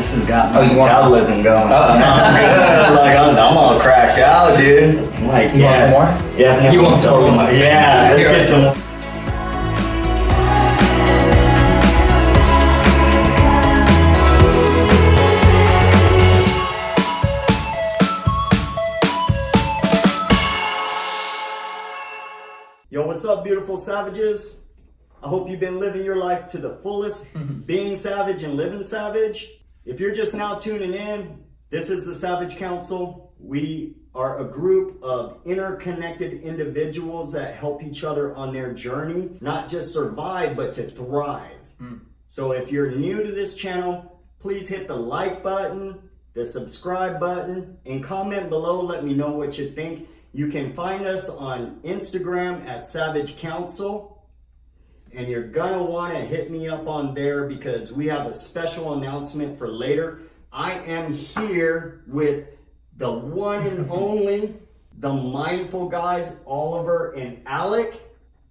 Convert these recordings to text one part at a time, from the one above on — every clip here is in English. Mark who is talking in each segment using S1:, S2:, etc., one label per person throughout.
S1: this has got my
S2: you want
S1: metabolism going.
S2: Uh-oh.
S1: I'm good. Like, I'm all cracked out, dude. I'm like,
S2: You want some more?
S1: Yeah,
S2: You want some more?
S1: Yeah, let's get some more. Yo, what's up, beautiful savages? I hope you've been living your life to the fullest, being savage and living savage. If you're just now tuning in, this is the Savage Council. We are a group of interconnected individuals that help each other on their journey, not just survive, but to thrive. So if you're new to this channel, please hit the like button, the subscribe button, and comment below. Let me know what you think. You can find us on Instagram at Savage Council. And you're gonna wanna hit me up on there because we have a special announcement for later. I am here with the one and only, the mindful guys, Oliver and Alec.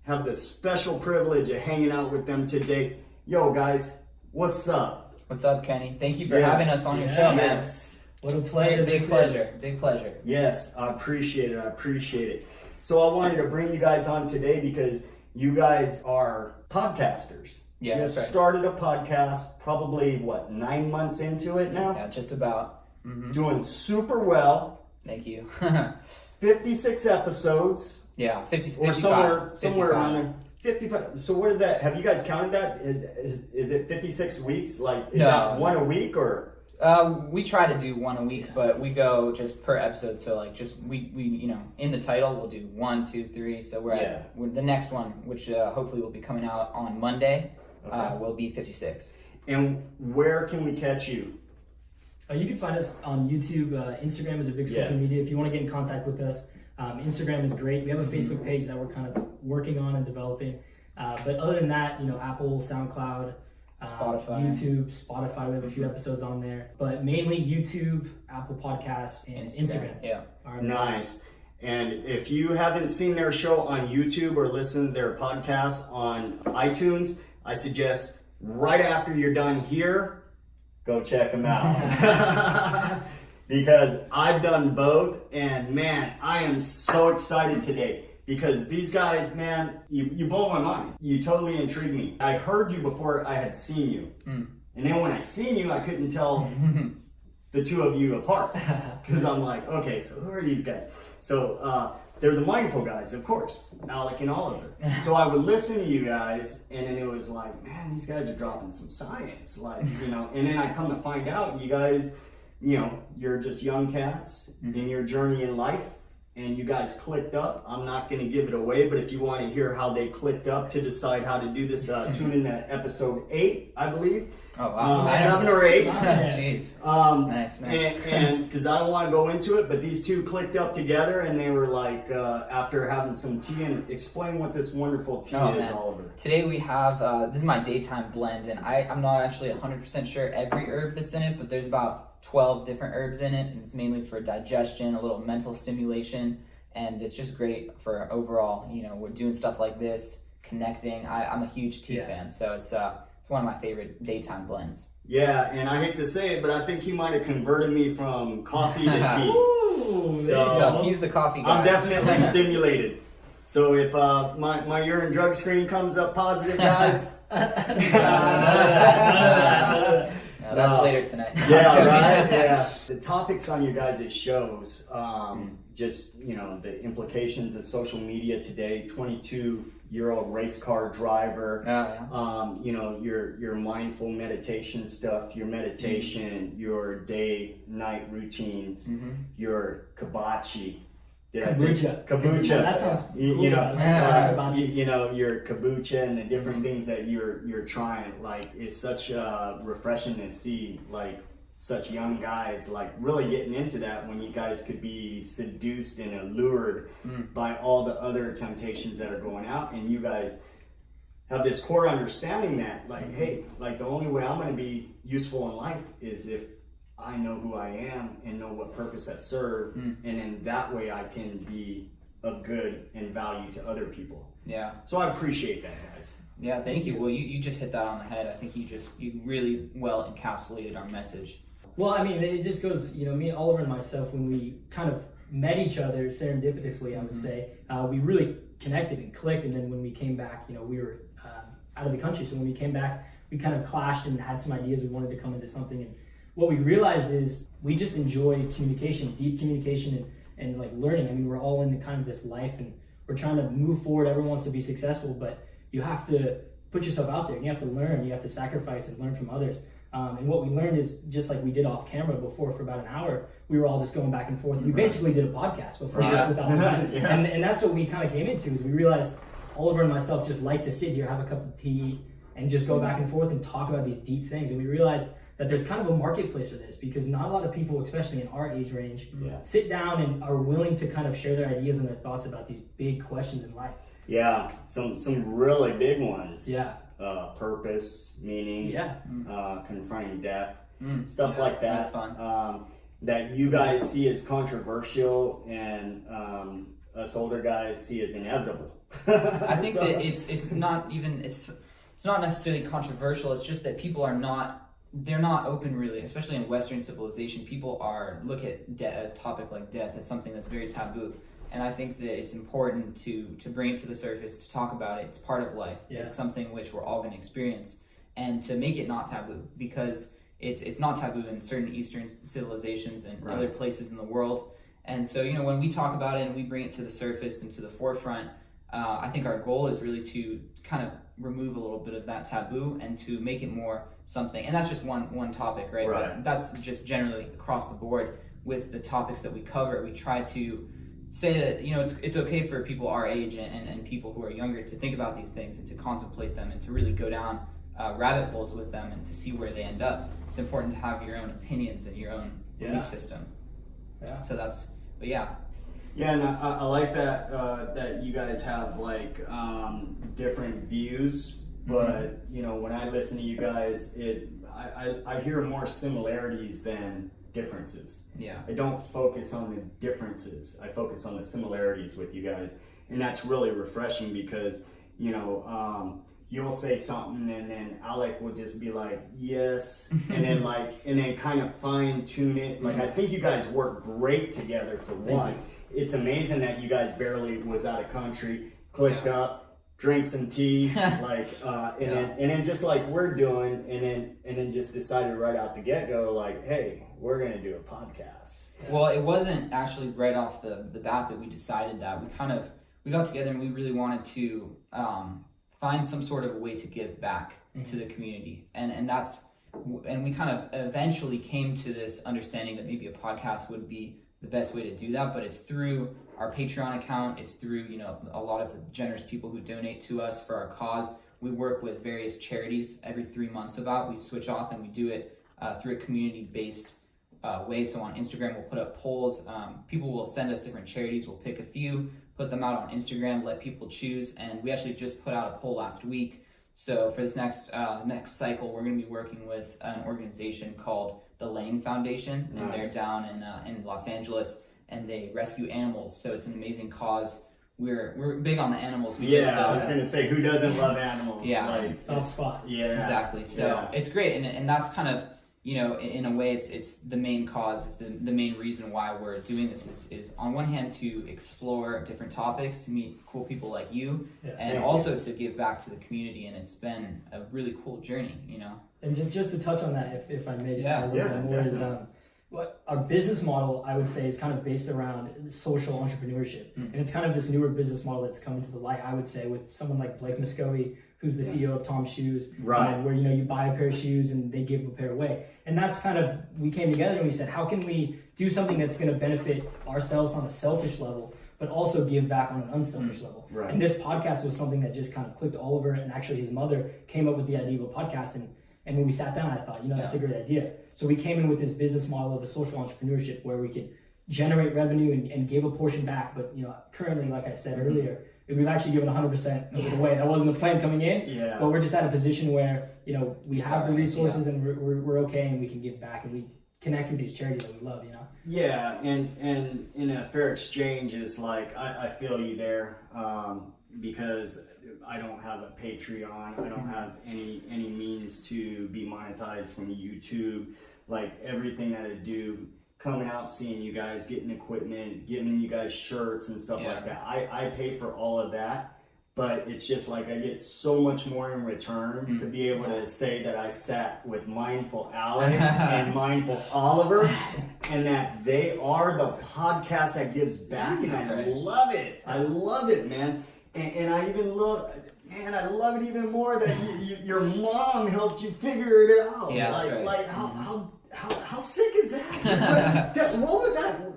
S1: Have the special privilege of hanging out with them today. Yo guys, what's up?
S2: What's up, Kenny? Thank you for having us on your show, man.
S1: Yes.
S3: What a pleasure.
S2: Big pleasure.
S1: Yes, I appreciate it. So I wanted to bring you guys on today because you guys are podcasters.
S2: Yeah,
S1: Just
S2: that's right.
S1: started a podcast, probably 9 months into it now?
S2: Yeah, just about.
S1: Doing super well.
S2: Thank you.
S1: 56 episodes.
S2: Yeah, 50,
S1: Or
S2: 55.
S1: somewhere around there. 55. So what is that? Have you guys counted that? Is it 56 weeks? Like, is that one a week or?
S2: We try to do one a week, but we go just per episode. So like, just we in the title we'll do 1, 2, 3. So we're the next one, which hopefully will be coming out on Monday. Will be 56.
S1: And where can we catch you?
S3: You can find us on YouTube. Instagram is a big social media. If you want to get in contact with us, Instagram is great. We have a Facebook page that we're kind of working on and developing. But other than that, Apple, SoundCloud, YouTube, Spotify, we have a few episodes on there, but mainly YouTube, Apple Podcasts, and Instagram.
S2: Yeah.
S1: Nice. And if you haven't seen their show on YouTube or listened to their podcast on iTunes, I suggest right after you're done here, go check them out. Because I've done both, and man, I am so excited today. Because these guys, man, you blow my mind. You totally intrigue me. I heard you before I had seen you. And then when I seen you, I couldn't tell the two of you apart. Because I'm like, okay, so who are these guys? So they're the mindful guys, of course, Alec and Oliver. So I would listen to you guys, and then it was like, man, these guys are dropping some science. Like, and then I come to find out you guys, you're just young cats in your journey in life. And you guys clicked up. I'm not going to give it away, but if you want to hear how they clicked up to decide how to do this, tune in to episode 8, I believe.
S2: Oh, wow.
S1: 7 or 8.
S2: Jeez. Nice.
S1: And because I don't want to go into it, but these two clicked up together, and they were like, after having some tea, and explain what this wonderful tea is,
S2: man.
S1: Oliver.
S2: Today we have, this is my daytime blend, and I'm not actually 100% sure every herb that's in it, but there's about 12 different herbs in it, and it's mainly for digestion, a little mental stimulation, and it's just great for overall, we're doing stuff like this, connecting. I'm a huge tea fan, so it's one of my favorite daytime blends.
S1: Yeah, and I hate to say it, but I think he might have converted me from coffee to tea.
S3: Ooh,
S1: So
S2: he's the coffee guy.
S1: I'm definitely stimulated. So if my urine drug screen comes up positive, guys.
S2: No, that's later tonight.
S1: Yeah, right? Yeah. The topics on your guys' shows, just, the implications of social media today, 22-year-old race car driver, your mindful meditation stuff, your meditation, your day-night routines, your kabachi. Kombucha.
S3: That sounds cool.
S1: Your kombucha and the different things that you're trying, like, it's such refreshing to see, like, such young guys, like, really getting into that when you guys could be seduced and allured by all the other temptations that are going out, and you guys have this core understanding that, like, hey, like, the only way I'm going to be useful in life is if I know who I am and know what purpose I serve, and in that way I can be of good and value to other people.
S2: Yeah.
S1: So I appreciate that, guys.
S2: Yeah, thank you. Well, you just hit that on the head. I think you really well encapsulated our message.
S3: Well, I mean, it just goes, me, Oliver, and myself, when we kind of met each other serendipitously, I would say, we really connected and clicked. And then when we came back, we were out of the country. So when we came back, we kind of clashed and had some ideas. We wanted to come into something. And what we realized is we just enjoy communication, deep communication, and like learning. I mean, we're all in kind of this life and we're trying to move forward. Everyone wants to be successful, but you have to put yourself out there and you have to learn, you have to sacrifice and learn from others. And what we learned is, just like we did off camera before for about an hour, we were all just going back and forth. We basically did a podcast before this without and that's what we kind of came into, is we realized Oliver and myself just like to sit here, have a cup of tea, and just go back and forth and talk about these deep things. And we realized that there's kind of a marketplace for this, because not a lot of people, especially in our age range, sit down and are willing to kind of share their ideas and their thoughts about these big questions in life.
S1: Yeah, some really big ones.
S3: Yeah.
S1: Purpose, meaning, confronting death, stuff
S2: Yeah,
S1: like that.
S2: That's fun.
S1: That you guys see as controversial and us older guys see as inevitable.
S2: I think that it's not even it's not necessarily controversial. It's just that people are they're not open, really, especially in Western civilization. People look at a topic like death as something that's very taboo. And I think that it's important to bring it to the surface, to talk about it. It's part of life. Yeah. It's something which we're all going to experience, and to make it not taboo, because it's not taboo in certain Eastern civilizations and other places in the world. And so, when we talk about it and we bring it to the surface and to the forefront, I think our goal is really to kind of remove a little bit of that taboo and to make it more something. And that's just one topic, right? But that's just generally across the board with the topics that we cover. We try to say that it's okay for people our age and people who are younger to think about these things and to contemplate them and to really go down rabbit holes with them and to see where they end up. It's important to have your own opinions and your own belief system. Yeah. So
S1: Yeah, and I like that you guys have like different views, but when I listen to you guys, I hear more similarities than differences.
S2: Yeah.
S1: I don't focus on the differences. I focus on the similarities with you guys, and that's really refreshing, because you'll say something and then Alec will just be like, yes, and then kind of fine tune it. Like, I think you guys work great together for one. It's amazing that you guys barely was out of country, clicked up, drank some tea, and then just like we're doing, and then just decided right out the get-go, like, hey, we're gonna do a podcast.
S2: Well, it wasn't actually right off the bat that we decided that. We got together and we really wanted to find some sort of a way to give back to the community, and we kind of eventually came to this understanding that maybe a podcast would be the best way to do that. But it's through our Patreon account. It's through a lot of the generous people who donate to us for our cause. We work with various charities every 3 months. We switch off and we do it through a community-based way. So on Instagram, we'll put up polls. People will send us different charities. We'll pick a few, put them out on Instagram, let people choose. And we actually just put out a poll last week. So for this next cycle, we're going to be working with an organization called the Lane Foundation, and they're down in Los Angeles, and they rescue animals. So it's an amazing cause. We're big on the animals.
S1: I was going to say, who doesn't love animals?
S2: Yeah,
S3: soft spot.
S2: Yeah, exactly. So it's great, and that's kind of in a way it's the main cause. It's the main reason why we're doing this is on one hand to explore different topics, to meet cool people like you, and also to give back to the community. And it's been a really cool journey,
S3: And just to touch on that, if I may, just a little bit more, is what our business model, I would say, is kind of based around social entrepreneurship, and it's kind of this newer business model that's coming to the light, I would say, with someone like Blake Muscovy, who's the CEO of Tom's Shoes, where you buy a pair of shoes and they give a pair away. And that's kind of, we came together and we said, how can we do something that's going to benefit ourselves on a selfish level, but also give back on an unselfish level? And this podcast was something that just kind of clicked. Oliver and actually his mother came up with the idea of a podcast, and when we sat down, I thought, that's a great idea. So we came in with this business model of a social entrepreneurship where we could generate revenue and give a portion back. But currently, like I said earlier, we've actually given 100% of it away. That wasn't the plan coming in, but we're just at a position where we have the resources and we're okay, and we can give back, and we connect with these charities that we love.
S1: Yeah, and in a fair exchange is like, I feel you there. because I don't have a Patreon. I don't have any means to be monetized from YouTube. Like everything that I do, coming out, seeing you guys, getting equipment, giving you guys shirts and stuff like that. I pay for all of that, but it's just like I get so much more in return to be able to say that I sat with Mindful Alec and Mindful Oliver, and that they are the podcast that gives back, and I love it. I love it, man. And I even love, man, I love it even more that your mom helped you figure it out.
S2: Yeah,
S1: like,
S2: that's right.
S1: Like how sick is that? What was that?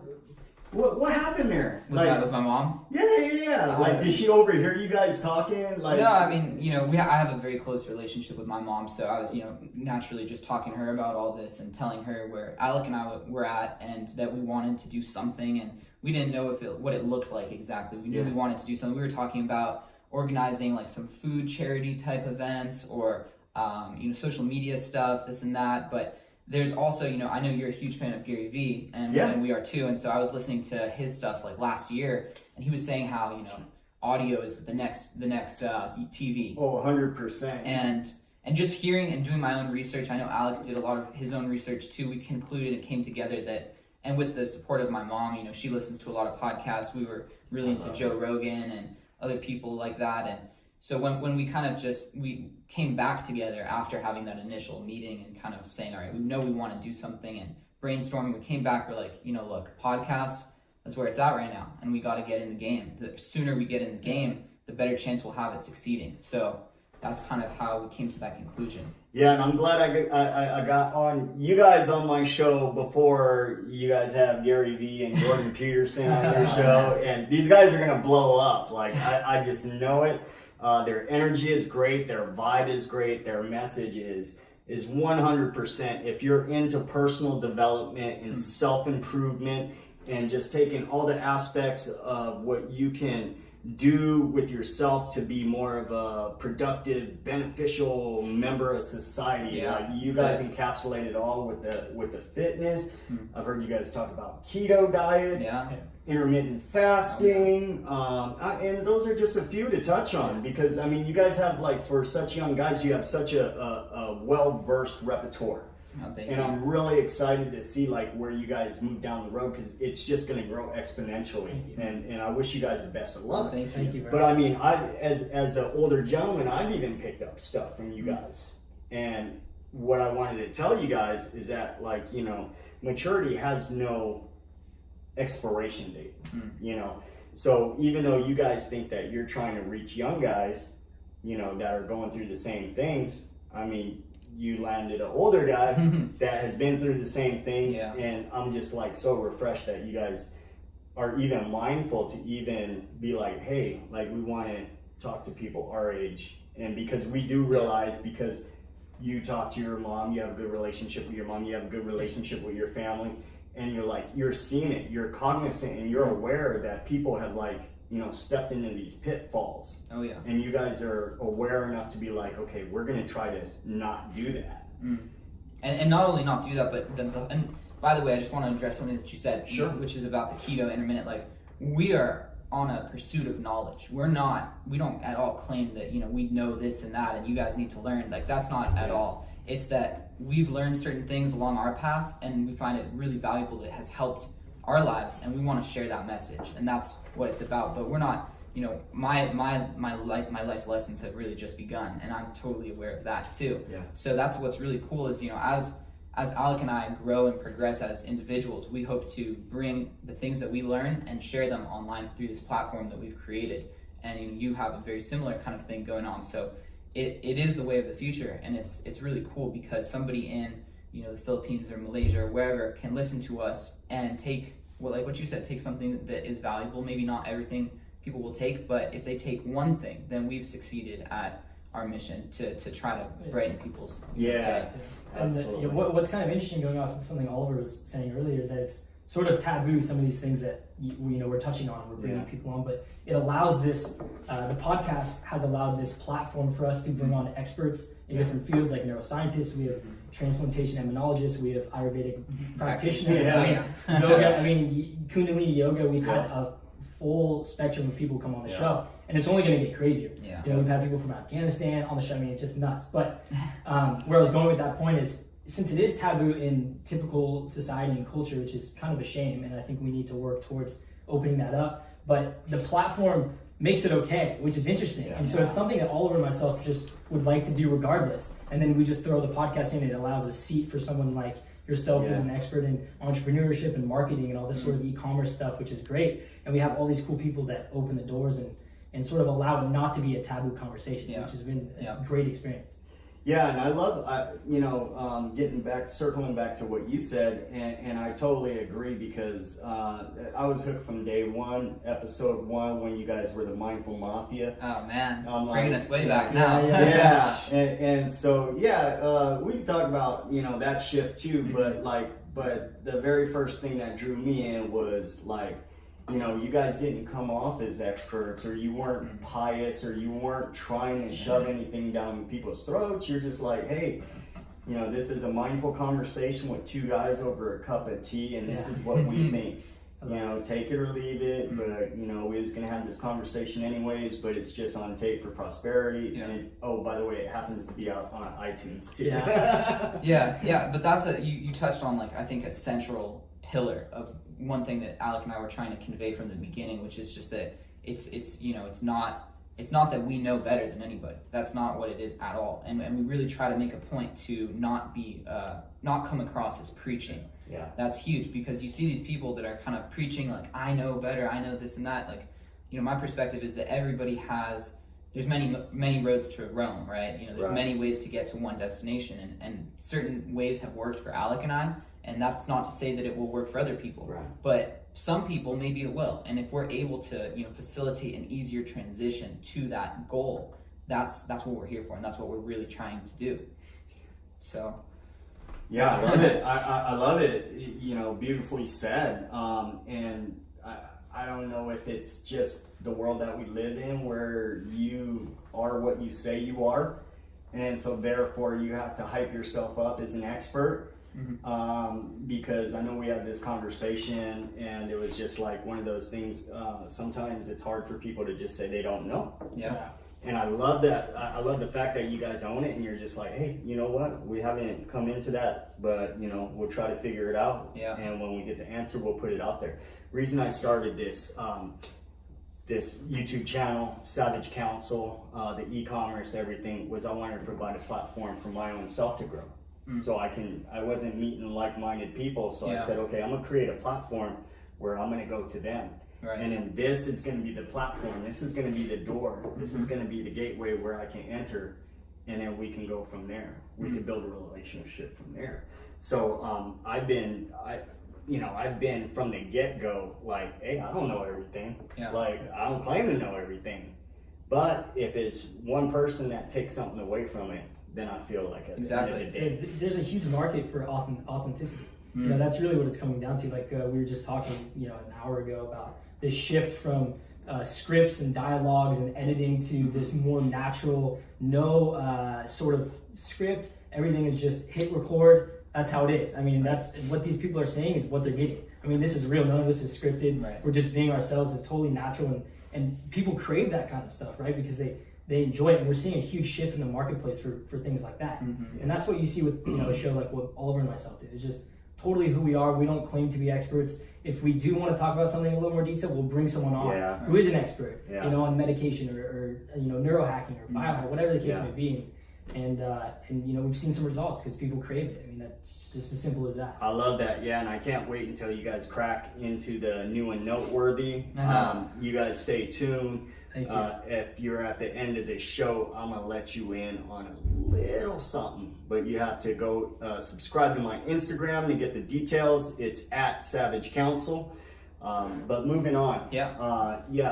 S1: What happened there?
S2: With my mom?
S1: Yeah. Like, did she overhear you guys talking? Like,
S2: no, I mean, I have a very close relationship with my mom, so I was, naturally just talking to her about all this and telling her where Alec and I were at, and that we wanted to do something, and we didn't know what it looked like exactly. We knew we wanted to do something. We were talking about organizing like some food charity type events, or social media stuff, this and that, but there's also, I know you're a huge fan of Gary Vee, and we are too, and so I was listening to his stuff like last year, and he was saying how, audio is the next TV.
S1: Oh, 100%.
S2: And just hearing and doing my own research, I know Alec did a lot of his own research too. We concluded and came together that, and with the support of my mom, she listens to a lot of podcasts. We were really into Joe Rogan and other people like that, and so when we kind of we came back together after having that initial meeting and kind of saying, all right, we know we want to do something, and brainstorming, we came back, we're like, look, podcasts, that's where it's at right now, and we got to get in the game. The sooner we get in the game, the better chance we'll have at succeeding. So that's kind of how we came to that conclusion.
S1: Yeah, and I'm glad I got on you guys on my show before you guys have Gary Vee and Jordan Peterson on your show, and these guys are gonna blow up. Like I just know it. Their energy is great, their vibe is great, their message is 100%. If you're into personal development and self-improvement and just taking all the aspects of what you can do with yourself to be more of a productive, beneficial member of society. Like you guys encapsulate it all with the fitness. I've heard you guys talk about keto diets, intermittent fasting, and those are just a few to touch on, because I mean you guys have, like, for such young guys, you have such a well-versed repertoire. And I'm really excited to see like where you guys move down the road, because it's just going to grow exponentially. And I wish you guys the best of luck.
S3: Thank you.
S1: But I mean, as an older gentleman, I've even picked up stuff from you guys. And what I wanted to tell you guys is that, like, maturity has no expiration date. So even though you guys think that you're trying to reach young guys, that are going through the same things, I mean, you landed an older guy that has been through the same things, and I'm just like so refreshed that you guys are even mindful to even be like, hey, like, we want to talk to people our age. And because we do realize, because you talk to your mom, you have a good relationship with your mom, you have a good relationship with your family, and you're seeing it, you're cognizant, and you're aware that people have, like, stepped into these pitfalls.
S2: Oh yeah.
S1: And you guys are aware enough to be like, okay, we're going to try to not do that.
S2: And not only not do that, but and by the way, I just want to address something that you said, which is about the keto intermittent. Like, we are on a pursuit of knowledge. We don't at all claim that, we know this and that, and you guys need to learn. Like, that's not at all. It's that we've learned certain things along our path, and we find it really valuable. That it has helped our lives, and we want to share that message, and that's what it's about. But we're not, my life lessons have really just begun, and I'm totally aware of that too. So that's what's really cool is, as Alec and I grow and progress as individuals, we hope to bring the things that we learn and share them online through this platform that we've created. And you have a very similar kind of thing going on. So it is the way of the future, and it's really cool because somebody in the Philippines or Malaysia or wherever can listen to us and take, like what you said, take something that is valuable. Maybe not everything people will take, but if they take one thing, then we've succeeded at our mission to try to brighten people's day.
S3: And what's kind of interesting, going off of something Oliver was saying earlier, is that it's sort of taboo, some of these things that we're touching on, we're bringing people on, but it allows this, the podcast has allowed this platform for us to bring on experts in different fields, like neuroscientists, we have transplantation immunologists, we have Ayurvedic practitioners, yoga, I mean, Kundalini yoga, we've had a full spectrum of people come on the
S1: Yeah.
S3: show, and it's only going to get crazier.
S2: Yeah.
S3: You know, we've had people from Afghanistan on the show. I mean, it's just nuts. But where I was going with that point is, since it is taboo in typical society and culture, which is kind of a shame, and I think we need to work towards opening that up. But the platform makes it okay, which is interesting.
S1: Yeah.
S3: And so it's something that Oliver and myself just would like to do regardless. And then we just throw the podcast in. It allows a seat for someone like yourself who's an expert in entrepreneurship and marketing and all this sort of e-commerce stuff, which is great. And we have all these cool people that open the doors and sort of allow it not to be a taboo conversation, which has been a great experience.
S1: Yeah, and I love, circling back to what you said, and I totally agree, because I was hooked from day one, episode 1, when you guys were the Mindful Mafia.
S2: Oh man, bringing us way back now.
S1: Yeah, and so we can talk about that shift too, but the very first thing that drew me in was like, you guys didn't come off as experts, or you weren't pious, or you weren't trying to shove anything down people's throats. You're just like, hey, this is a mindful conversation with two guys over a cup of tea, and this is what we think. Take it or leave it, but we was gonna have this conversation anyways, but it's just on tape for prosperity.
S2: Yeah.
S1: And oh, by the way, it happens to be out on iTunes too.
S2: Yeah, but that's you touched on, like, I think a central pillar of one thing that Alec and I were trying to convey from the beginning, which is just that it's not that we know better than anybody. That's not what it is at all. And we really try to make a point to not come across as preaching.
S1: Yeah.
S2: That's huge, because you see these people that are kind of preaching like, I know better, I know this and that. Like, my perspective is that everybody there's many roads to Rome, right? There's many ways to get to one destination, and certain ways have worked for Alec and I, and that's not to say that it will work for other people.
S1: Right.
S2: But some people, maybe it will. And if we're able to, facilitate an easier transition to that goal, that's what we're here for, and that's what we're really trying to do. So.
S1: Yeah, I love it. I love it. Beautifully said. And I don't know if it's just the world that we live in, where you are what you say you are, and so therefore you have to hype yourself up as an expert. Because I know we had this conversation, and it was just like one of those things. Sometimes it's hard for people to just say they don't know.
S2: Yeah.
S1: And I love that. I love the fact that you guys own it, and you're just like, hey, you know what? We haven't come into that, but we'll try to figure it out.
S2: Yeah.
S1: And when we get the answer, we'll put it out there. Reason I started this YouTube channel, Savage Council, the e-commerce, everything, was I wanted to provide a platform for my own self to grow. So I wasn't meeting like-minded people, so I said, okay, I'm gonna create a platform where I'm gonna go to them.
S2: Right.
S1: And then this is gonna be the platform, this is gonna be the door, this is gonna be the gateway where I can enter, and then we can go from there. We can build a relationship from there. So I've been from the get-go like, hey, I don't know everything.
S2: Yeah.
S1: Like, I don't claim to know everything. But if it's one person that takes something away from it, then I feel like at the end of the day.
S3: There's a huge market for authenticity. That's really what it's coming down to. Like we were just talking, an hour ago about this shift from scripts and dialogues and editing to this more natural, no sort of script. Everything is just hit record. That's how it is. I mean, that's what these people are saying is what they're getting. I mean, this is real. None of this is scripted. Right. We're just being ourselves. It's totally natural, and people crave that kind of stuff, right? Because they enjoy it, and we're seeing a huge shift in the marketplace for things like that. And that's what you see with a show like what Oliver and myself do. It's just totally who we are. We don't claim to be experts. If we do want to talk about something in a little more detail, we'll bring someone on who is an expert, on medication or neurohacking or biohacking, whatever the case may be. And we've seen some results because people crave it. I mean, that's just as simple as that.
S1: I love that, and I can't wait until you guys crack into the new and noteworthy. You guys stay tuned.
S3: Thank you.
S1: If you're at the end of this show, I'm gonna let you in on a little something, but you have to go subscribe to my Instagram to get the details. It's at Savage Council. But moving on.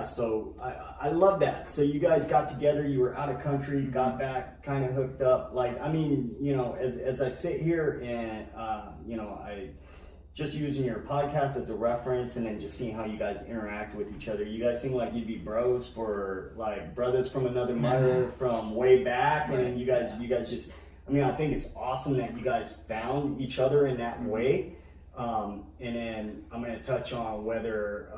S1: So I love that. So you guys got together, you were out of country, got back, kind of hooked up. Like, I mean, as I sit here and, I just using your podcast as a reference and then just seeing how you guys interact with each other. You guys seem like you'd be bros for like brothers from another mother from way back. And then you guys just, I think it's awesome that you guys found each other in that way. And then I'm going to touch on whether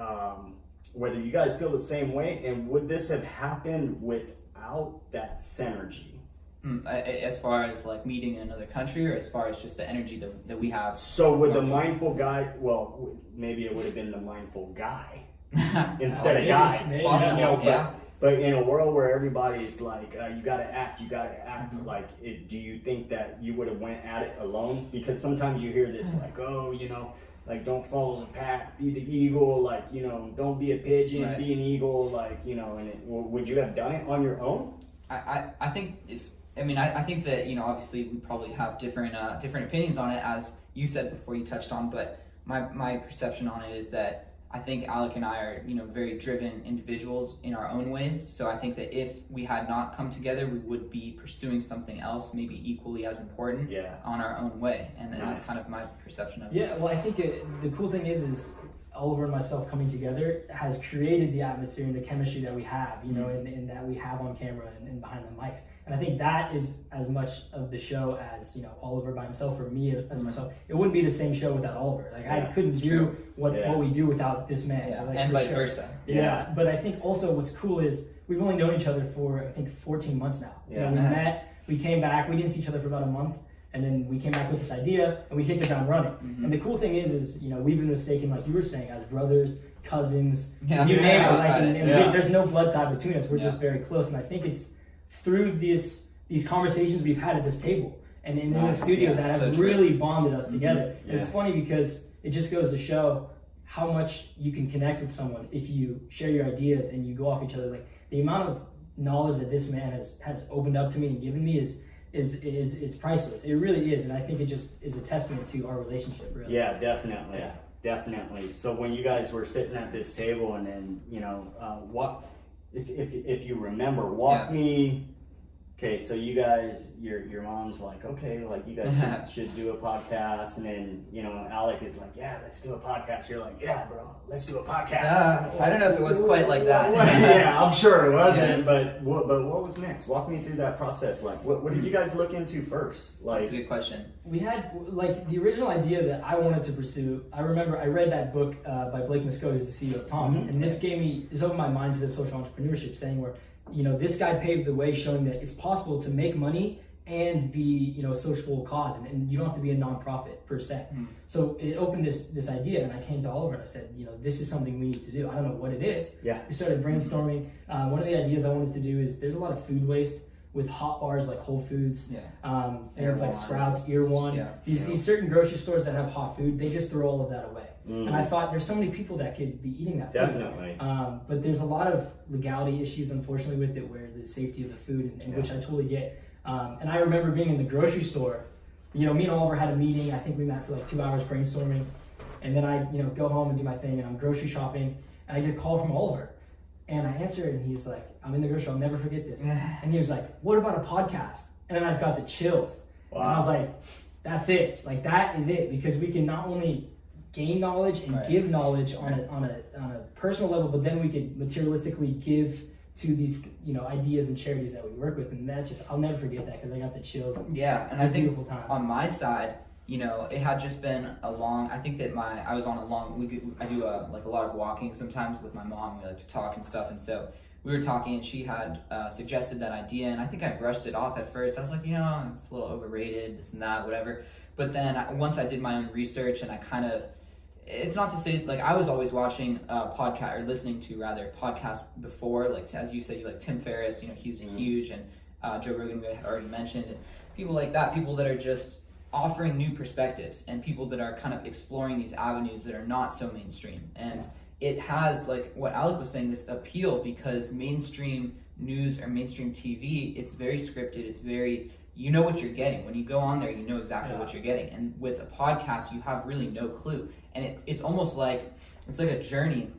S1: whether you guys feel the same way, and would this have happened without that synergy?
S2: As far as like meeting in another country, or as far as just the energy that we have?
S1: So would the mindful guy, well, maybe it would have been the mindful guy instead of guys.
S2: It's possible,
S1: You know,
S2: yeah.
S1: But in a world where everybody's like, you gotta act,
S2: Mm-hmm.
S1: like, do you think that you would have went at it alone? Because sometimes you hear this like, oh, you know, like, don't follow the pack, be the eagle, like, you know, don't be a pigeon,
S2: Right.
S1: be an eagle, like, you know, and would you have done it on your own?
S2: I think I think that, you know, obviously we probably have different opinions on it, as you said before, you touched on, but my perception on it is that I think Alec and I are, you know, very driven individuals in our own ways. So I think that if we had not come together, we would be pursuing something else, maybe equally as important, on our own way. And that's kind of my perception of it.
S3: Yeah, well, I think the cool thing is Oliver and myself coming together has created the atmosphere and the chemistry that we have, you know, and that we have on camera and behind the mics. And I think that is as much of the show as, you know, Oliver by himself or me as myself. It wouldn't be the same show without Oliver. Like, I couldn't do what we do without this man.
S2: Yeah.
S3: Like,
S2: and vice versa.
S3: Yeah, but I think also what's cool is we've only known each other for, I think, 14 months now.
S1: Yeah.
S3: You know, we met, we came back, we didn't see each other for about a month. And then we came back with this idea, and we hit the ground running. Mm-hmm. And the cool thing is, you know, we've been mistaken, like you were saying, as brothers, cousins, you name it. Like, and there's no blood tie between us. We're just very close. And I think it's through these conversations we've had at this table and in the studio that have really bonded us together. And it's funny because it just goes to show how much you can connect with someone if you share your ideas and you go off each other. Like, the amount of knowledge that this man has opened up to me and given me is it's priceless. It really is, and I think it just is a testament to our relationship, really.
S1: Yeah, definitely. Definitely. So when you guys were sitting at this table, and then, you know, what if you remember, walk me. Okay, so you guys, your mom's like, okay, like, you guys should do a podcast, and then, you know, Alec is like, yeah, let's do a podcast. You're like, yeah, bro, let's do a podcast.
S2: I don't know if it was quite like that.
S1: Yeah, I'm sure it wasn't. But what was next? Walk me through that process. Like, what did you guys look into first? Like,
S2: that's a good question.
S3: We had, like, the original idea that I wanted to pursue. I remember I read that book by Blake Muscogee, who's the CEO of Tom's, and this opened my mind to the social entrepreneurship, saying where, you know, this guy paved the way, showing that it's possible to make money and be, you know, a sociable cause, and you don't have to be a nonprofit per se. So it opened this idea, and I came to Oliver and I said, you know, this is something we need to do. I don't know what it is.
S1: Yeah. We
S3: started brainstorming. One of the ideas I wanted to do is there's a lot of food waste with hot bars like Whole Foods, things like Sprouts, Ear One. These certain grocery stores that have hot food, they just throw all of that away. And I thought there's so many people that could be eating that food.
S1: Definitely.
S3: But there's a lot of legality issues, unfortunately, with it, where the safety of the food, and which I totally get. And I remember being in the grocery store. You know, me and Oliver had a meeting. I think we met for like 2 hours brainstorming. And then I, you know, go home and do my thing, and I'm grocery shopping, and I get a call from Oliver. And I answer it, and he's like, I'm in the grocery store, I'll never forget this. And he was like, what about a podcast? And then I just got the chills. Wow. And I was like, that's it. Like, that is it. Because we can not only gain knowledge and give knowledge on a personal level, but then we could materialistically give to these, you know, ideas and charities that we work with. And that's just, I'll never forget that, because I got the chills.
S2: Yeah, and
S3: it's
S2: I
S3: a
S2: think
S3: beautiful time.
S2: On my side, you know, it had just been a long, I think that I was on a long, I do a lot of walking sometimes with my mom. We like to talk and stuff, and so we were talking, and she had suggested that idea, and I think I brushed it off at first. I was like, you know, it's a little overrated, this and that, whatever. But then once I did my own research, and I kind of, it's not to say, like, I was always watching podcast, or listening to rather podcasts before, like, as you said, you like Tim Ferriss, you know, he's huge, and Joe Rogan, we already mentioned, and people like that, people that are just offering new perspectives, and people that are kind of exploring these avenues that are not so mainstream. And it has, like what Alec was saying, this appeal, because mainstream news or mainstream TV, it's very scripted, it's very, you know what you're getting. When you go on there, you know exactly what you're getting. And with a podcast, you have really no clue. And it's almost like, it's like a journey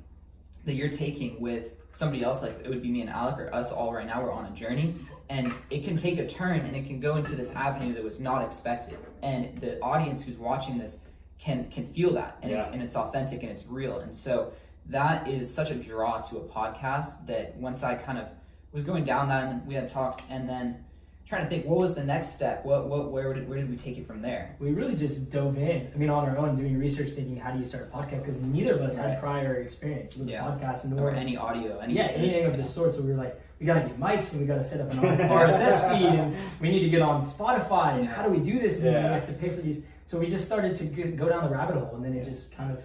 S2: that you're taking with somebody else, like it would be me and Alec, or us all right now, we're on a journey, and it can take a turn, and it can go into this avenue that was not expected. And the audience who's watching this can feel that, and it's authentic, and it's real. And so that is such a draw to a podcast, that once I kind of was going down that, and we had talked, and then trying to think, what was the next step? Where did we take it from there?
S3: We really just dove in. I mean, on our own, doing research, thinking, how do you start a podcast? Because neither of us had prior experience with a podcast, nor
S2: any audio,
S3: anything of the sort. So we were like, we got to get mics, and we got to set up an RSS feed, and we need to get on Spotify, and how do we do this? And we have to pay for these. So we just started to go down the rabbit hole, and then it just kind of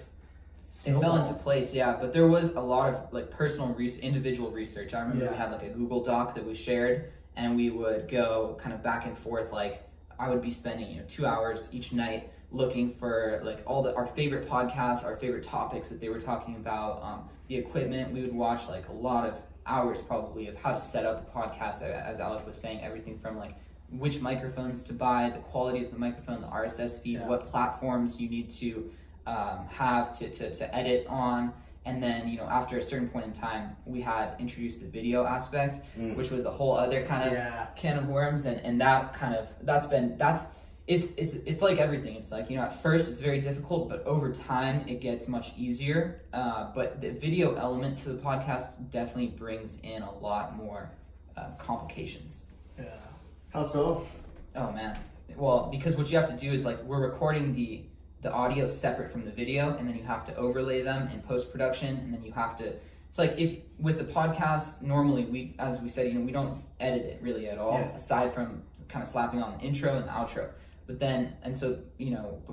S2: it fell into place, but there was a lot of like personal individual research. I remember we had like a Google Doc that we shared, and we would go kind of back and forth. Like I would be spending 2 hours each night looking for like our favorite podcasts, our favorite topics that they were talking about, the equipment. We would watch like a lot of hours probably of how to set up a podcast, as Alec was saying, everything from like which microphones to buy, the quality of the microphone, the RSS feed, what platforms you need to have to edit on. And then, after a certain point in time, we had introduced the video aspect, which was a whole other kind of can of worms. And that kind of, it's like everything. It's like, at first it's very difficult, but over time it gets much easier. But the video element to the podcast definitely brings in a lot more complications.
S1: Yeah. How so?
S2: Oh man. Well, because what you have to do is like, we're recording the audio separate from the video, and then you have to overlay them in post-production, and then you have to, it's like if with a podcast, normally as we said, we don't edit it really at all, aside from kind of slapping on the intro and the outro. But then, and so,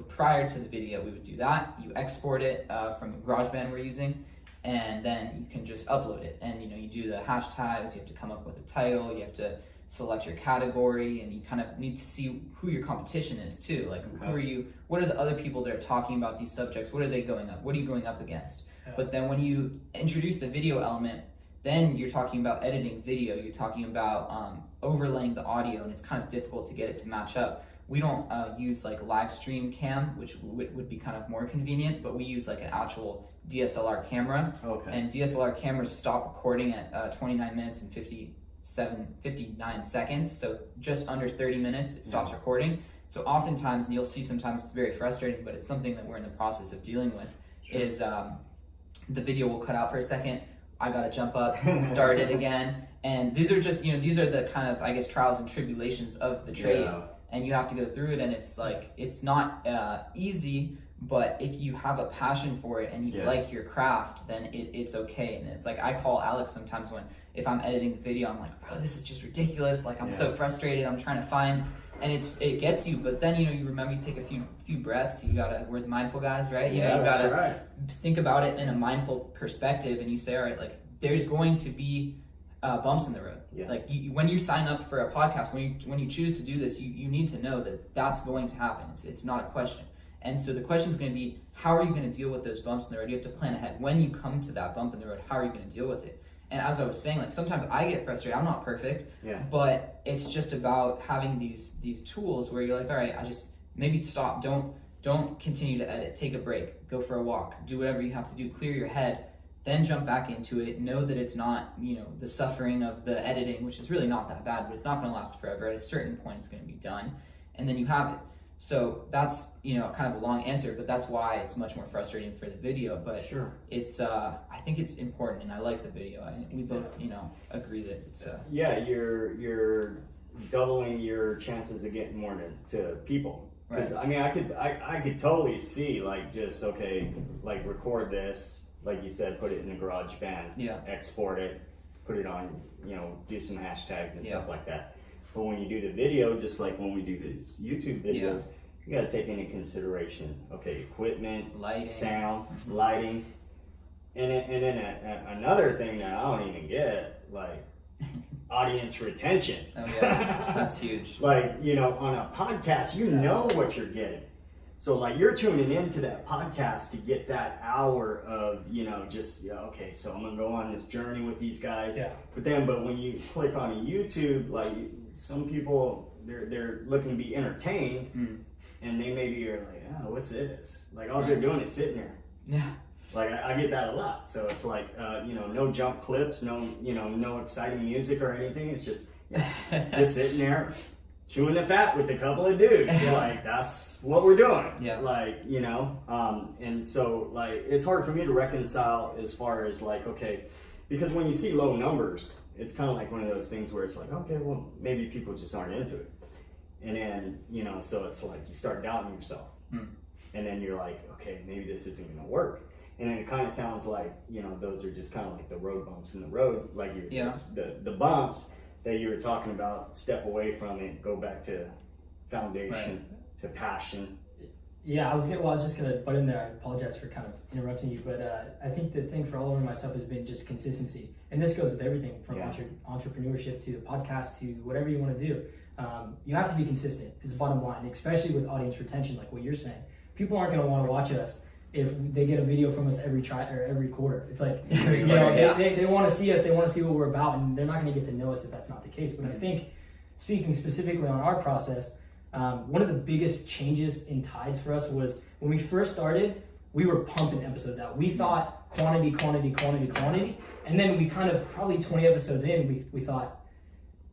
S2: prior to the video, we would do that. You export it from the GarageBand we're using, and then you can just upload it. And, you do the hashtags, you have to come up with a title, you have to select your category, and you kind of need to see who your competition is too. Like, what are the other people that are talking about these subjects? What are they going up? What are you going up against? But then when you introduce the video element, then you're talking about editing video, you're talking about overlaying the audio, and it's kind of difficult to get it to match up. We don't use like live stream cam, which would be kind of more convenient, but we use like an actual DSLR camera. And DSLR cameras stop recording at 29 minutes and 59 seconds, so just under 30 minutes it stops recording. So oftentimes, and you'll see sometimes it's very frustrating, but it's something that we're in the process of dealing with, is the video will cut out for a second, I gotta jump up, start it again, and these are just, these are the kind of, I guess, trials and tribulations of the trade, and you have to go through it, and it's like, it's not easy, but if you have a passion for it and you like your craft, then it's okay. And it's like, I call Alex sometimes if I'm editing the video, I'm like, bro, this is just ridiculous. Like, I'm so frustrated. I'm trying to find, and it gets you. But then, you remember, you take a few breaths. We're the mindful guys, right? You gotta think about it in a mindful perspective, and you say, all right, like, there's going to be bumps in the road. Like, when you sign up for a podcast, when you choose to do this, you need to know that that's going to happen. It's not a question. And so the question is going to be, how are you going to deal with those bumps in the road? You have to plan ahead. When you come to that bump in the road, how are you going to deal with it? And as I was saying, like, sometimes I get frustrated. I'm not perfect, but it's just about having these tools where you're like, all right, I just maybe stop. Don't continue to edit. Take a break. Go for a walk. Do whatever you have to do. Clear your head. Then jump back into it. Know that it's not, the suffering of the editing, which is really not that bad, but it's not going to last forever. At a certain point, it's going to be done, and then you have it. So that's, kind of a long answer, but that's why it's much more frustrating for the video. But it's, I think it's important, and I like the video. We both, agree that it's.
S1: You're doubling your chances of getting more to people. Because I mean, I could totally see like just like record this, like you said, put it in the GarageBand, export it, put it on, do some hashtags and stuff like that. But when you do the video, just like when we do these YouTube videos, you got to take into consideration, equipment, lighting, sound, lighting. And then another thing that I don't even get, like audience retention.
S2: Oh yeah, that's huge.
S1: Like, on a podcast, you know what you're getting. So like you're tuning into that podcast to get that hour of, so I'm gonna go on this journey with these guys. But when you click on a YouTube, like some people, they're looking to be entertained, and they maybe are like, oh, what's this? Like all they're doing is sitting there.
S2: Yeah.
S1: Like I get that a lot. So it's like, no jump clips, no exciting music or anything. It's just sitting there chewing the fat with a couple of dudes. Like that's what we're doing. Like, and so like it's hard for me to reconcile as far as like, because when you see low numbers it's kind of like one of those things where it's like, okay, well, maybe people just aren't into it. And then, you know, so it's like you start doubting yourself. And then you're like, okay, maybe this isn't going to work. And then it kind of sounds like, you know, those are just kind of like the road bumps in the road. Like the bumps that you were talking about, step away from it, go back to foundation, to passion.
S3: Yeah, I was just gonna butt in there. I apologize for kind of interrupting you, but I think the thing for Oliver and myself has been just consistency, and this goes with everything from entrepreneurship to the podcast to whatever you want to do. You have to be consistent. Is the bottom line, especially with audience retention, like what you're saying. People aren't gonna want to watch us if they get a video from us every quarter. It's like they want to see us, they want to see what we're about, and they're not going to get to know us if that's not the case. But I think, speaking specifically on our process, one of the biggest changes in tides for us was when we first started, we were pumping episodes out. We thought quantity, and then we kind of, probably 20 episodes in, we thought,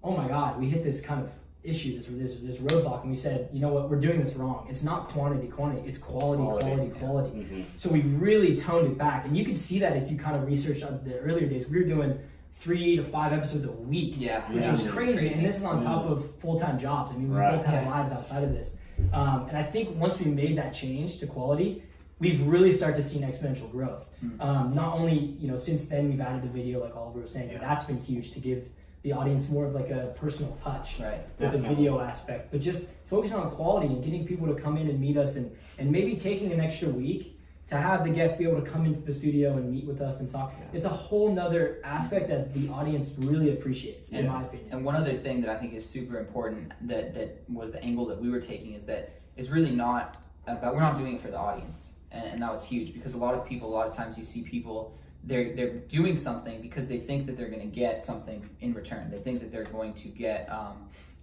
S3: oh my God, we hit this kind of issue, this roadblock, and we said, you know what, we're doing this wrong. It's not quantity, it's quality. So we really toned it back, and you could see that if you kind of researched on the earlier days. We were doing 3 to 5 episodes a week, which was crazy. And this is on top of full-time jobs. I mean, we both have lives outside of this. And I think once we made that change to quality, we've really started to see an exponential growth. Not only, you know, since then we've added the video, like Oliver was saying, that's been huge to give the audience more of like a personal touch with the video aspect, but just focusing on quality and getting people to come in and meet us, and maybe taking an extra week to have the guests be able to come into the studio and meet with us and talk. It's a whole nother aspect that the audience really appreciates, in my opinion.
S2: And one other thing that I think is super important that was the angle that we were taking is that it's really not about, we're not doing it for the audience. And that was huge, because a lot of times you see people, they're doing something because they think that they're going to get something in return. They think that they're going to get,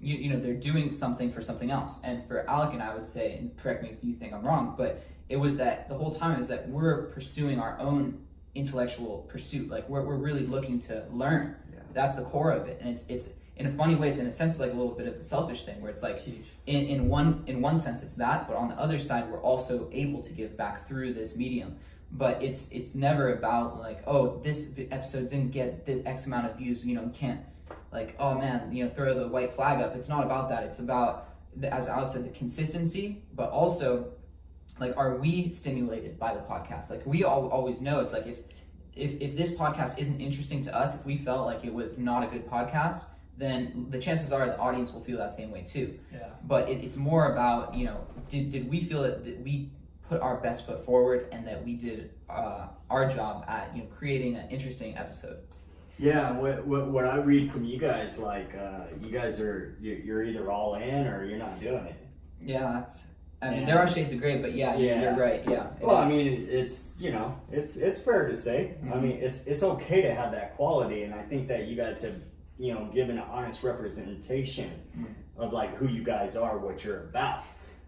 S2: they're doing something for something else. And for Alec and I would say, and correct me if you think I'm wrong, but it was that the whole time is that we're pursuing our own intellectual pursuit. Like we're really looking to learn. That's the core of it. And it's in a funny way, it's in a sense like a little bit of a selfish thing where it's like in one sense it's that, but on the other side we're also able to give back through this medium. But it's never about like, oh, this episode didn't get this X amount of views, you can't like, oh man, throw the white flag up. It's not about that. It's about, as Alex said, the consistency, but also like, are we stimulated by the podcast? Like we always know, it's like if this podcast isn't interesting to us, if we felt like it was not a good podcast, then the chances are the audience will feel that same way too. But it's more about, did we feel that we put our best foot forward and that we did our job at creating an interesting episode.
S1: Yeah, what I read from you guys, like you guys you're either all in or you're not doing it.
S2: Yeah, there are shades of gray, but you're right.
S1: Well, I mean, it's it's fair to say. I mean, it's okay to have that quality, and I think that you guys have given an honest representation of like who you guys are, what you're about.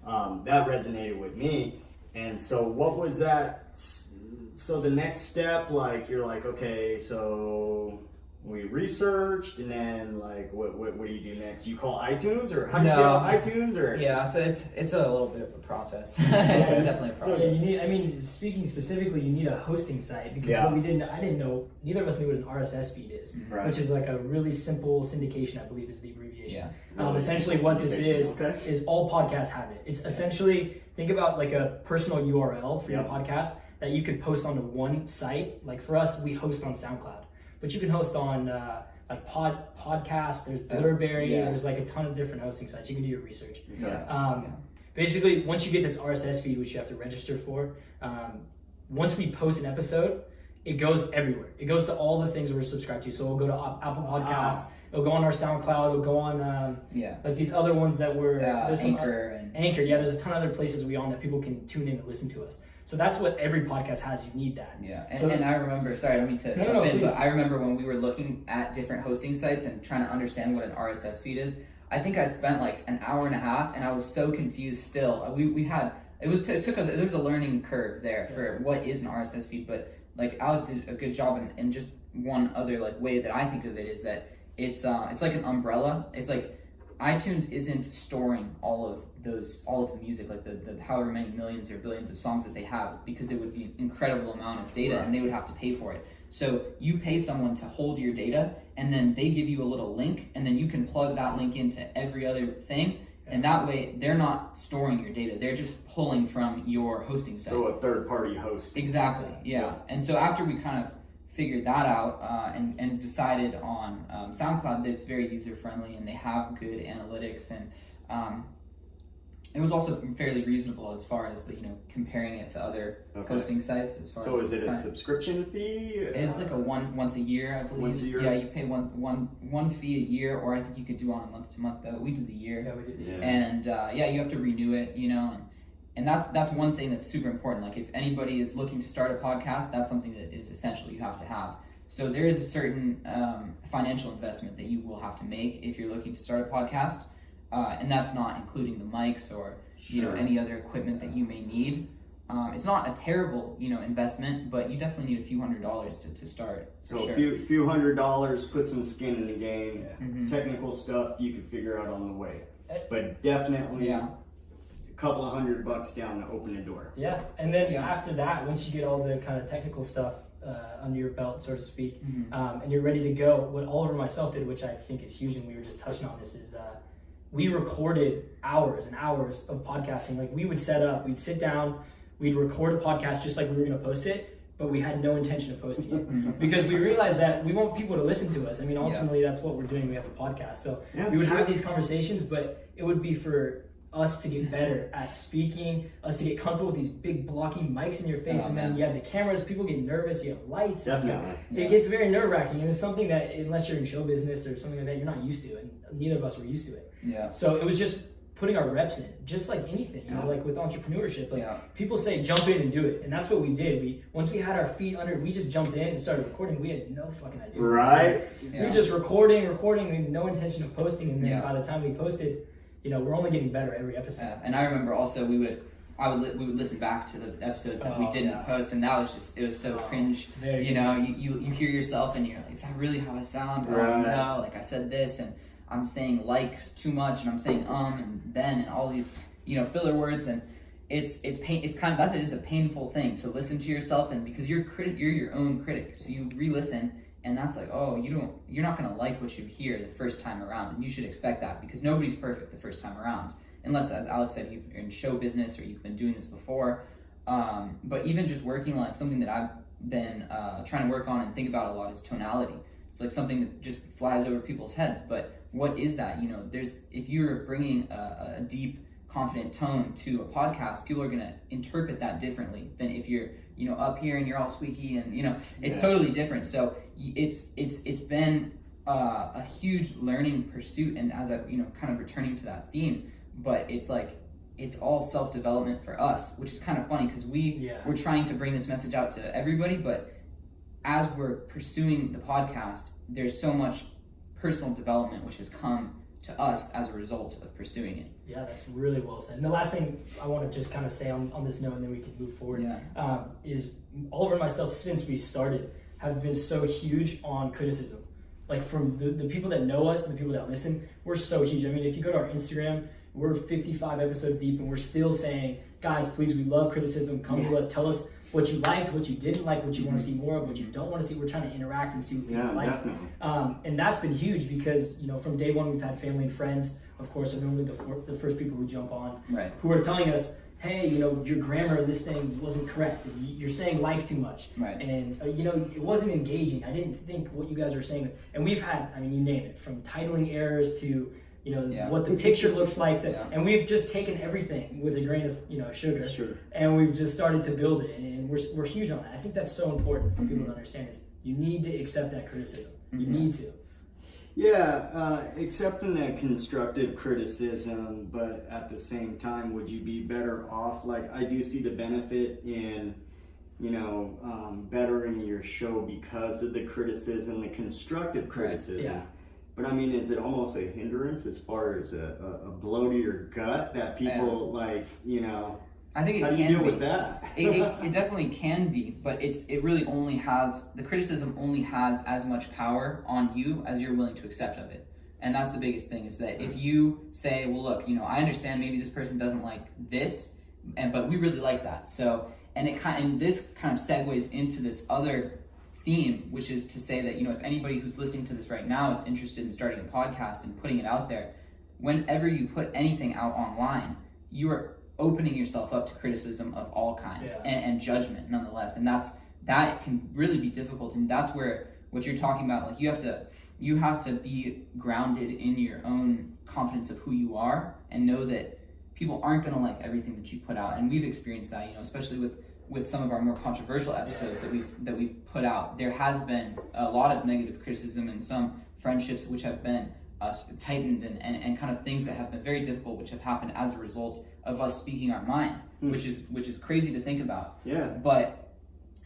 S1: That resonated with me. And so what was that? So the next step, like you're like, okay, so we researched, and then like what do you do next? You call iTunes, or how do you get on iTunes, or?
S2: Yeah, so it's a little bit of a process. It's definitely a process.
S3: So you need, speaking specifically, you need a hosting site, because what I didn't know, neither of us knew what an RSS feed is, which is like a really simple syndication, I believe is the abbreviation. Essentially what this is all podcasts have it. It's essentially, think about like a personal URL for your podcast that you could post onto one site. Like for us, we host on SoundCloud, but you can host on like podcast. There's Blurberry. There's like a ton of different hosting sites. You can do your research. Basically, once you get this RSS feed, which you have to register for, once we post an episode, it goes everywhere. It goes to all the things we're subscribed to. So it'll go to Apple Podcasts. It'll go on our SoundCloud. It'll go on like these other ones that were
S2: Anchor.
S3: Anchor. Yeah, there's a ton of other places we on that people can tune in and listen to us. So that's what every podcast has. You need that.
S2: Yeah, and I remember, sorry, I don't mean to jump in, but I remember when we were looking at different hosting sites and trying to understand what an RSS feed is, I think I spent like an hour and a half, and I was so confused still. It took us, there was a learning curve there for what is an RSS feed, but like Alec did a good job, and just one other like way that I think of it is that it's like an umbrella. It's like iTunes isn't storing all of the music, like the however many millions or billions of songs that they have, because it would be an incredible amount of data and they would have to pay for it. So you pay someone to hold your data, and then they give you a little link, and then you can plug that link into every other thing. And that way, they're not storing your data. They're just pulling from your hosting site.
S1: So a third-party host.
S2: Exactly, yeah. And so after we kind of figured that out and decided on SoundCloud that it's very user-friendly and they have good analytics, and it was also fairly reasonable as far as, comparing it to other hosting sites.
S1: So is it a subscription fee?
S2: It's like a once a year, I believe.
S1: Once a year?
S2: Yeah, you pay one fee a year, or I think you could do on a month-to-month, but we do the year.
S3: Yeah, we did the year.
S2: And you have to renew it, and that's one thing that's super important. Like if anybody is looking to start a podcast, that's something that is essential. You have to have. So there is a certain financial investment that you will have to make if you're looking to start a podcast. And that's not including the mics or any other equipment that you may need. It's not a terrible investment, but you definitely need a few $100s to start.
S1: So a few $100, put some skin in the game. Yeah. Technical stuff you can figure out on the way, but definitely a couple of $100 down to open the door.
S3: Yeah, and then after that, once you get all the kind of technical stuff under your belt, so to speak, and you're ready to go, what Oliver and myself did, which I think is huge, and we were just touching on this, is we recorded hours and hours of podcasting. Like we would set up, we'd sit down, we'd record a podcast just like we were going to post it, but we had no intention of posting it because we realized that we want people to listen to us. I mean, ultimately that's what we're doing. We have a podcast. So we would have these conversations, but it would be for us to get better at speaking, us to get comfortable with these big blocky mics in your face, and then you have the cameras, people get nervous, you have lights.
S1: Definitely.
S3: It gets very nerve-wracking, and it's something that, unless you're in show business or something like that, you're not used to, and neither of us were used to it.
S2: Yeah.
S3: So it was just putting our reps in, just like anything, like with entrepreneurship. Like people say, jump in and do it, and that's what we did. Once we had our feet under, we just jumped in and started recording. We had no fucking idea.
S1: Right.
S3: We were just recording. We had no intention of posting, and then by the time we posted, we're only getting better every episode.
S2: And I remember also we would listen back to the episodes that we didn't post, and that was it was so cringe. You hear yourself and you're like, is that really how I sound?
S1: Right.
S2: No, like I said this, and I'm saying likes too much, and I'm saying and then and all these filler words, and it's kind of that is a painful thing to listen to yourself, and because you're your own critic, so you re-listen. And that's like, you're not gonna like what you hear the first time around, and you should expect that because nobody's perfect the first time around, unless, as Alex said, you're in show business or you've been doing this before. But even just working on something that I've been trying to work on and think about a lot is tonality. It's like something that just flies over people's heads. But what is that? If you're bringing a deep, confident tone to a podcast, people are gonna interpret that differently than if you're up here and you're all squeaky and it's totally different. So it's been a huge learning pursuit, and as I kind of returning to that theme, but it's like it's all self-development for us, which is kind of funny because we're trying to bring this message out to everybody, but as we're pursuing the podcast, there's so much personal development which has come to us as a result of pursuing it.
S3: Yeah, that's really well said. And the last thing I want to just kind of say on this note, and then we can move forward, is Oliver and myself, since we started, have been so huge on criticism. Like from the people that know us and the people that listen, we're so huge. I mean, if you go to our Instagram, we're 55 episodes deep, and we're still saying, guys, please, we love criticism. Come to us, tell us what you liked, what you didn't like, what you want to see more of, what you don't want to see. We're trying to interact and see what people like.
S1: Definitely.
S3: And that's been huge because, from day one, we've had family and friends, of course, are normally the first people who jump on, who are telling us, hey, your grammar in this thing wasn't correct. You're saying like too much.
S2: Right.
S3: And, it wasn't engaging. I didn't think what you guys were saying. And we've had, you name it, from titling errors to, what the picture looks like. And we've just taken everything with a grain of, sugar.
S1: Sure.
S3: And we've just started to build it. And we're huge on that. I think that's so important for people to understand is you need to accept that criticism. You need to.
S1: Yeah, accepting that constructive criticism, but at the same time, would you be better off? Like, I do see the benefit in, bettering your show because of the criticism, the constructive criticism.
S3: Yeah.
S1: But I mean, is it almost a hindrance as far as a blow to your gut that people
S2: I think it
S1: how
S2: can
S1: do you deal
S2: be.
S1: with that?
S2: it definitely can be, but it really only has, the criticism only has as much power on you as you're willing to accept of it. And that's the biggest thing, is that if you say, well, look, I understand maybe this person doesn't like this, but we really like that. So, and this kind of segues into this other theme, which is to say that, if anybody who's listening to this right now is interested in starting a podcast and putting it out there, whenever you put anything out online, you are opening yourself up to criticism of all kind and judgment nonetheless. And that can really be difficult. And that's where what you're talking about, like you have to be grounded in your own confidence of who you are and know that people aren't going to like everything that you put out. And we've experienced that, especially with some of our more controversial episodes that we've put out. There has been a lot of negative criticism and some friendships which have been tightened and kind of things that have been very difficult, which have happened as a result of us speaking our mind, which is crazy to think about.
S1: Yeah.
S2: But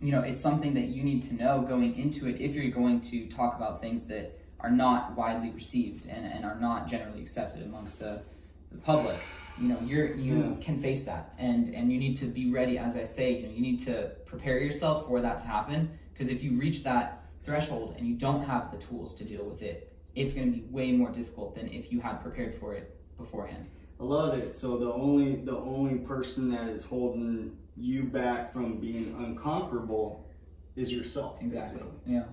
S2: it's something that you need to know going into it if you're going to talk about things that are not widely received and are not generally accepted amongst the public. You can face that, and you need to be ready. As I say, you need to prepare yourself for that to happen, because if you reach that threshold and you don't have the tools to deal with it, it's going to be way more difficult than if you had prepared for it beforehand.
S1: I love it. So the only person that is holding you back from being unconquerable is yourself.
S2: Exactly.
S1: Basically.
S2: Yeah.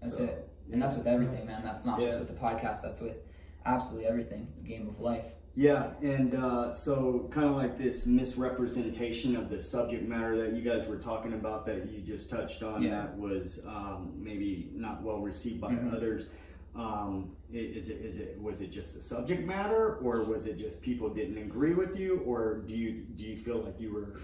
S2: That's it. And that's with everything, man. That's not just with the podcast. That's with absolutely everything. The game of life.
S1: Yeah, and so kind of like this misrepresentation of the subject matter that you guys were talking about that you just touched on, that was maybe not well received by others. Was it just the subject matter, or was it just people didn't agree with you, or do you feel like you were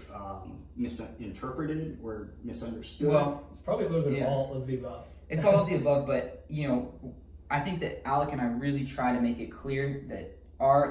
S1: misinterpreted or misunderstood?
S2: Well,
S3: it's probably a little bit of all of the above.
S2: It's all of the above, but I think that Alec and I really try to make it clear that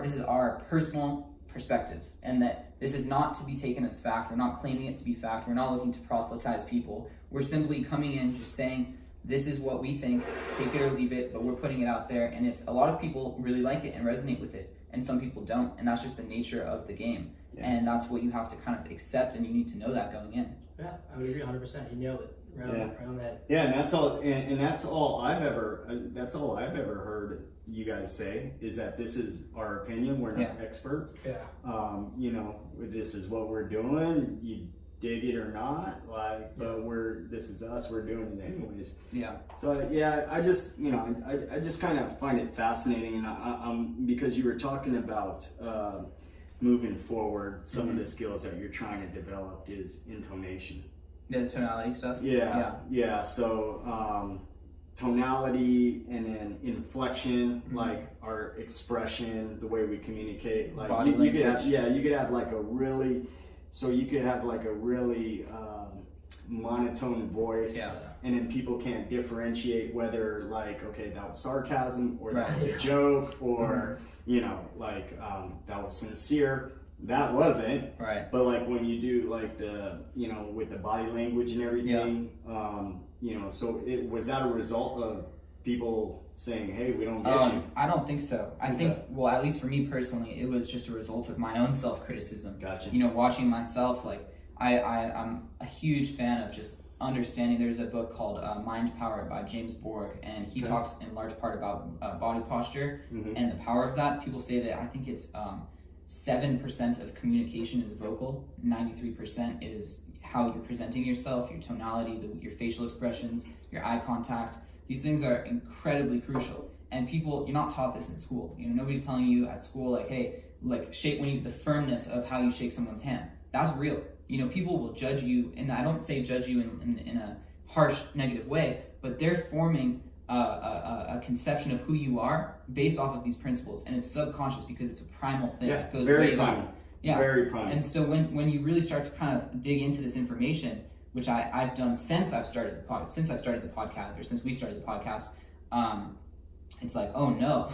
S2: this is our personal perspectives, and that this is not to be taken as fact. We're not claiming it to be fact. We're not looking to proselytize people. We're simply coming in just saying, this is what we think, take it or leave it, but we're putting it out there. And if a lot of people really like it and resonate with it, and some people don't, and that's just the nature of the game. Yeah. And that's what you have to kind of accept, and you need to know that going in.
S3: Yeah, I would agree 100%. You nailed it. Around that.
S1: Yeah, and that's all. And that's all I've ever heard you guys say, is that this is our opinion. We're not experts.
S3: Yeah.
S1: This is what we're doing. You dig it or not, but this is us. We're doing it anyways.
S2: Yeah.
S1: So I just I just kind of find it fascinating, and because you were talking about moving forward, some of the skills that you're trying to develop is intonation.
S2: Yeah, the tonality stuff.
S1: Yeah. So tonality, and then inflection, like our expression, the way we communicate. Like you could have like a really monotone voice, and then people can't differentiate whether that was sarcasm, or that was a joke, or that was sincere. That wasn't
S2: right.
S1: But when you do with the body language and everything, so was that a result of people saying, hey, we don't get you?
S2: I don't think so. I think, well, at least for me personally, it was just a result of my own self-criticism.
S1: Gotcha.
S2: Watching myself, I'm a huge fan of just understanding. There's a book called Mind Power by James Borg, and he talks in large part about body posture and the power of that. People say that, I think it's 7% of communication is vocal, 93% is how you're presenting yourself, your tonality, your facial expressions, your eye contact. These things are incredibly crucial, and you're not taught this in school. Nobody's telling you at school, shake the firmness of how you shake someone's hand. That's real. People will judge you, and I don't say judge you in a harsh, negative way, but they're forming a conception of who you are based off of these principles, and it's subconscious because it's a primal thing.
S1: Yeah,
S2: it goes
S1: very
S2: way
S1: primal.
S2: back. Yeah,
S1: very primal.
S2: And so when you really start to kind of dig into this information, which I've done since I've started the podcast, or since we started the podcast, it's like, oh no,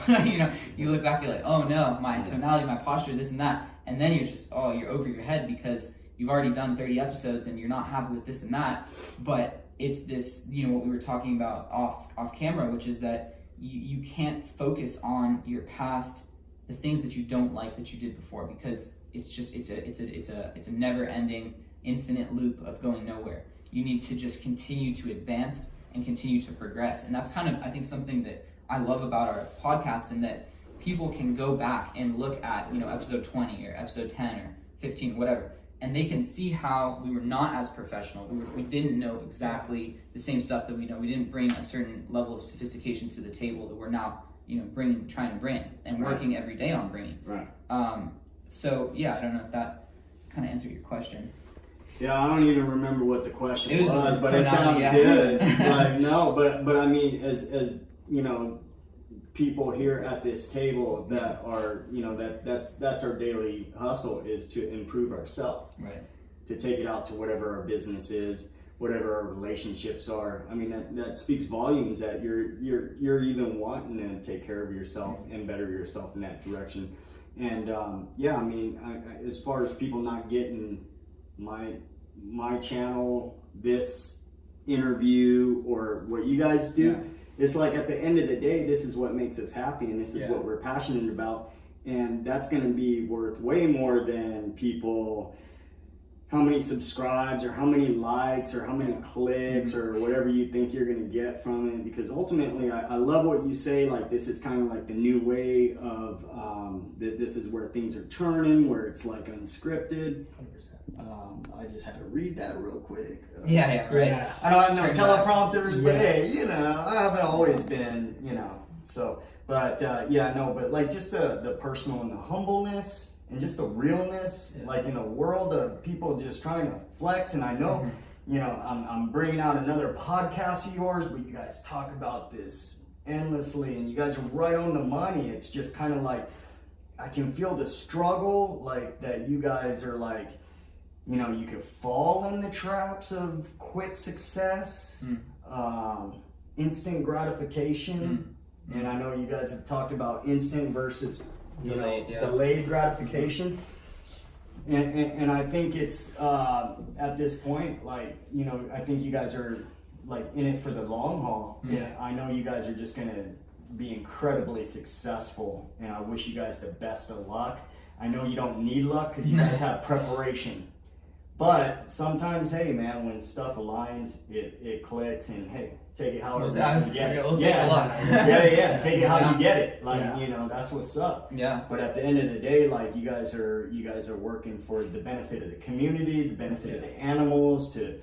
S2: you look back, you're like, oh no, my tonality, my posture, this and that, and then you're just, you're over your head because you've already done 30 episodes and you're not happy with this and that. But it's this, what we were talking about off camera, which is that you can't focus on your past, the things that you don't like that you did before, because it's a never-ending, infinite loop of going nowhere. You need to just continue to advance and continue to progress, and that's kind of, I think, something that I love about our podcast, and that people can go back and look at episode 20 or episode 10 or 15, whatever, and they can see how we were not as professional. We didn't know exactly the same stuff that we know. We didn't bring a certain level of sophistication to the table that we're now, trying to bring and working every day on bringing.
S1: Right.
S2: So yeah, I don't know if that kind of answered your question.
S1: Yeah, I don't even remember what the question was, but it
S2: totally,
S1: sounds
S2: yeah.
S1: good. Like, no, but I mean, as people here at this table that are, that's our daily hustle, is to improve ourselves.
S2: Right.
S1: To take it out to whatever our business is, whatever our relationships are. I mean, that speaks volumes that you're even wanting to take care of yourself and better yourself in that direction. And I mean, as far as people not getting my channel, this interview, or what you guys do, it's like at the end of the day, this is what makes us happy, and this is what we're passionate about, and that's going to be worth way more than people, how many subscribes or how many likes or how many clicks or whatever you think you're going to get from it. Because ultimately, I love what you say, like this is kind of like the new way of that this is where things are turning, where it's like unscripted.
S3: 100%.
S1: I just had to read that real quick.
S2: Right.
S1: I don't have no teleprompters, but
S3: Yes.
S1: hey, I haven't always been, so, but but like just the personal and the humbleness and just the realness, like in a world of people just trying to flex. And I know, I'm bringing out another podcast of yours, but you guys talk about this endlessly, and you guys are right on the money. It's just kind of like, I can feel the struggle, like that you guys are like, you could fall in the traps of quick success, instant gratification. And I know you guys have talked about instant versus delayed gratification. And I think it's at this point, like, I think you guys are like in it for the long haul. Yeah. I know you guys are just gonna be incredibly successful, and I wish you guys the best of luck. I know you don't need luck because you guys have preparation. But sometimes, hey man, when stuff aligns, it clicks, and hey, take it however you get it.
S2: We'll take a look.
S1: Take it how you get it. Like, that's what's up.
S2: Yeah.
S1: But at the end of the day, like you guys are working for the benefit of the community, the benefit of the animals, to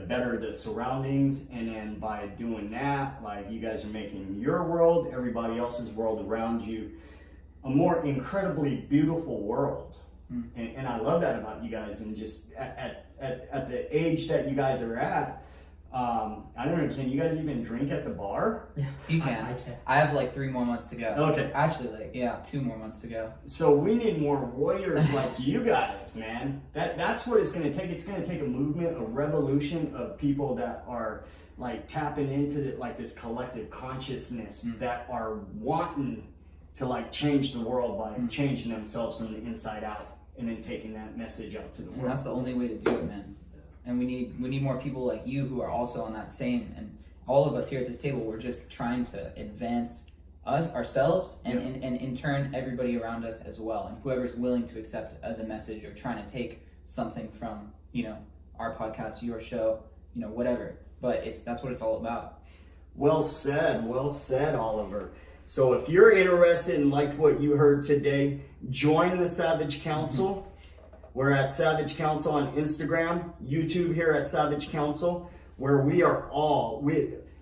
S1: better the surroundings, and then by doing that, like you guys are making your world, everybody else's world around you, a more incredibly beautiful world. And I love that about you guys. And just at the age that you guys are at, I don't know, can you guys even drink at the bar?
S2: Yeah, you can.
S3: I can.
S2: I have like 3 more months to go.
S1: Okay.
S2: Actually, 2 more months to go.
S1: So we need more warriors like you guys, man. That's what it's going to take. It's going to take a movement, a revolution of people that are like tapping into like this collective consciousness, that are wanting to like change the world by changing themselves from the inside out, and then taking that message out to the world.
S2: And that's the only way to do it, man. And we need more people like you who are also on that same, and all of us here at this table, we're just trying to advance ourselves, and in turn everybody around us as well, and whoever's willing to accept the message, or trying to take something from our podcast, your show, whatever. But that's what it's all about.
S1: Well said, Oliver. So if you're interested and liked what you heard today, join the Savage Council. We're at Savage Council on Instagram, YouTube here at Savage Council, where we are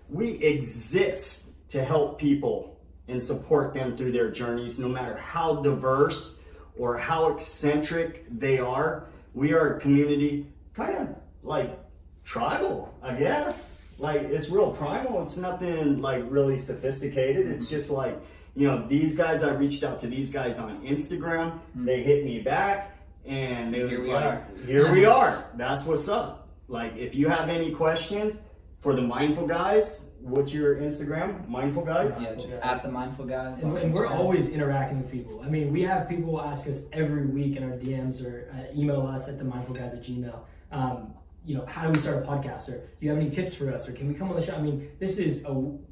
S1: we exist to help people and support them through their journeys, no matter how diverse or how eccentric they are. We are a community, kind of like tribal, I guess. Like, it's real primal. It's nothing like really sophisticated. It's just like, these guys, I reached out to these guys on Instagram. They hit me back, and they was like, here we are. That's what's up. Like, if you have any questions for the Mindful Guys, what's your Instagram? Mindful Guys?
S2: Yeah, just at the Mindful Guys.
S3: And we're always interacting with people. I mean, we have people ask us every week in our DMs, or email us at themindfulguys@gmail.com. How do we start a podcast? Or do you have any tips for us? Or can we come on the show? I mean, this is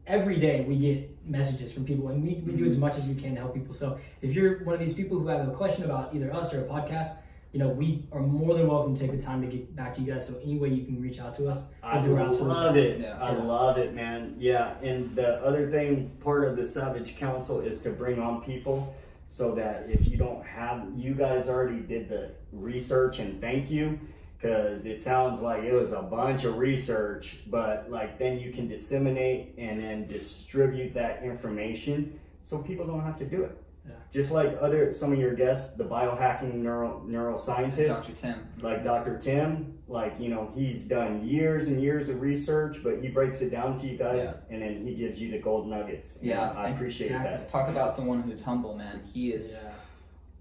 S3: every day we get messages from people, and we do as much as we can to help people. So if you're one of these people who have a question about either us or a podcast, we are more than welcome to take the time to get back to you guys. So any way you can reach out to us,
S1: I love it. Yeah. I love it, man. Yeah. And the other thing, part of the Savage Council, is to bring on people so that if you don't have, you guys already did the research, and thank you, because it sounds like it was a bunch of research, but like then you can disseminate and then distribute that information so people don't have to do it.
S3: Yeah.
S1: Just like some of your guests, the biohacking neuroscientist,
S2: Dr. Tim.
S1: like Dr. Tim, like, you know, he's done years and years of research, but he breaks it down to you guys, and then he gives you the gold nuggets.
S2: Yeah,
S1: And I appreciate that.
S2: Talk about someone who's humble, man. He is,